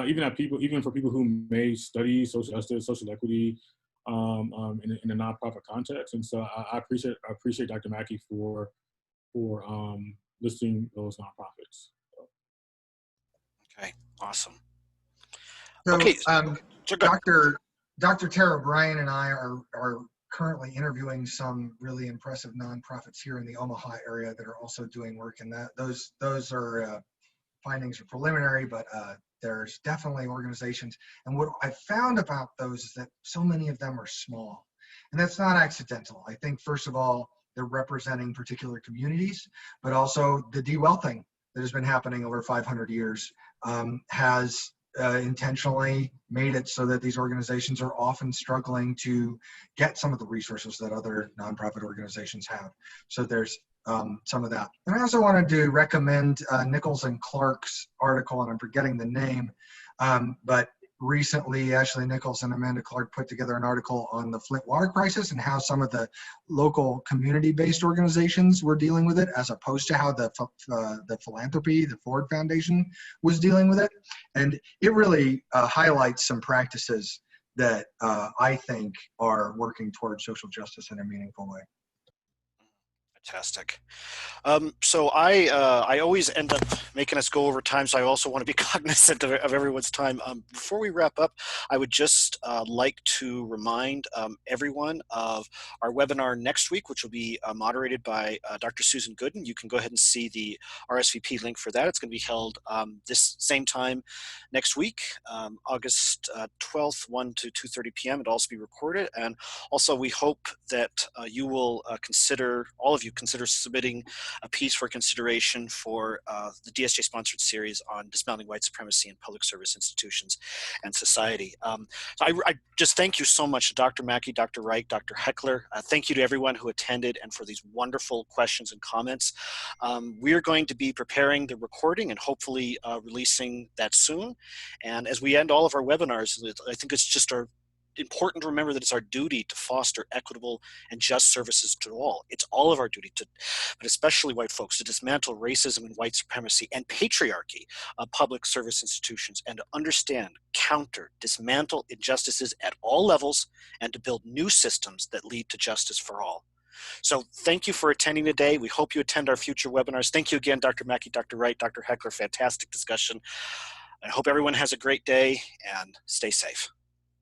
B: even for people who may study social justice, social equity in a nonprofit context. And so I appreciate Dr. Mackey for listing those nonprofits.
A: Okay, awesome.
C: So,
A: okay,
C: Dr. Tara Bryan and I are currently interviewing some really impressive nonprofits here in the Omaha area that are also doing work, and those are findings are preliminary, but there's definitely organizations. And what I found about those is that so many of them are small, and that's not accidental. I think first of all, they're representing particular communities, but also the de-wealthing that has been happening over 500 years has intentionally made it so that these organizations are often struggling to get some of the resources that other nonprofit organizations have. So there's some of that. And I also wanted to recommend Nichols and Clark's article, and I'm forgetting the name, but recently Ashley Nichols and Amanda Clark put together an article on the Flint water crisis and how some of the local community-based organizations were dealing with it, as opposed to how the philanthropy, the Ford Foundation, was dealing with it. And it really highlights some practices that I think are working towards social justice in a meaningful way.
A: Fantastic. So I always end up making us go over time, so I also want to be cognizant of everyone's time. Before we wrap up, I would just like to remind everyone of our webinar next week, which will be moderated by Dr. Susan Gooden. You can go ahead and see the RSVP link for that. It's going to be held this same time next week, August 12th, 1 to 2:30 p.m. It'll also be recorded. And also we hope that you will all of you consider submitting a piece for consideration for the DSJ-sponsored series on dismantling white supremacy in public service institutions and society. So I just thank you so much to Dr. Mackey, Dr. Wright, Dr. Heckler. Thank you to everyone who attended and for these wonderful questions and comments. We're going to be preparing the recording and hopefully releasing that soon. And as we end all of our webinars, I think it's just important to remember that it's our duty to foster equitable and just services to all. It's all of our duty to, but especially white folks, to dismantle racism and white supremacy and patriarchy of public service institutions, and to understand, counter, dismantle injustices at all levels, and to build new systems that lead to justice for all. So thank you for attending today. We hope you attend our future webinars. Thank you again, Dr. Mackey, Dr. Wright, Dr. Heckler. Fantastic discussion. I hope everyone has a great day and stay safe.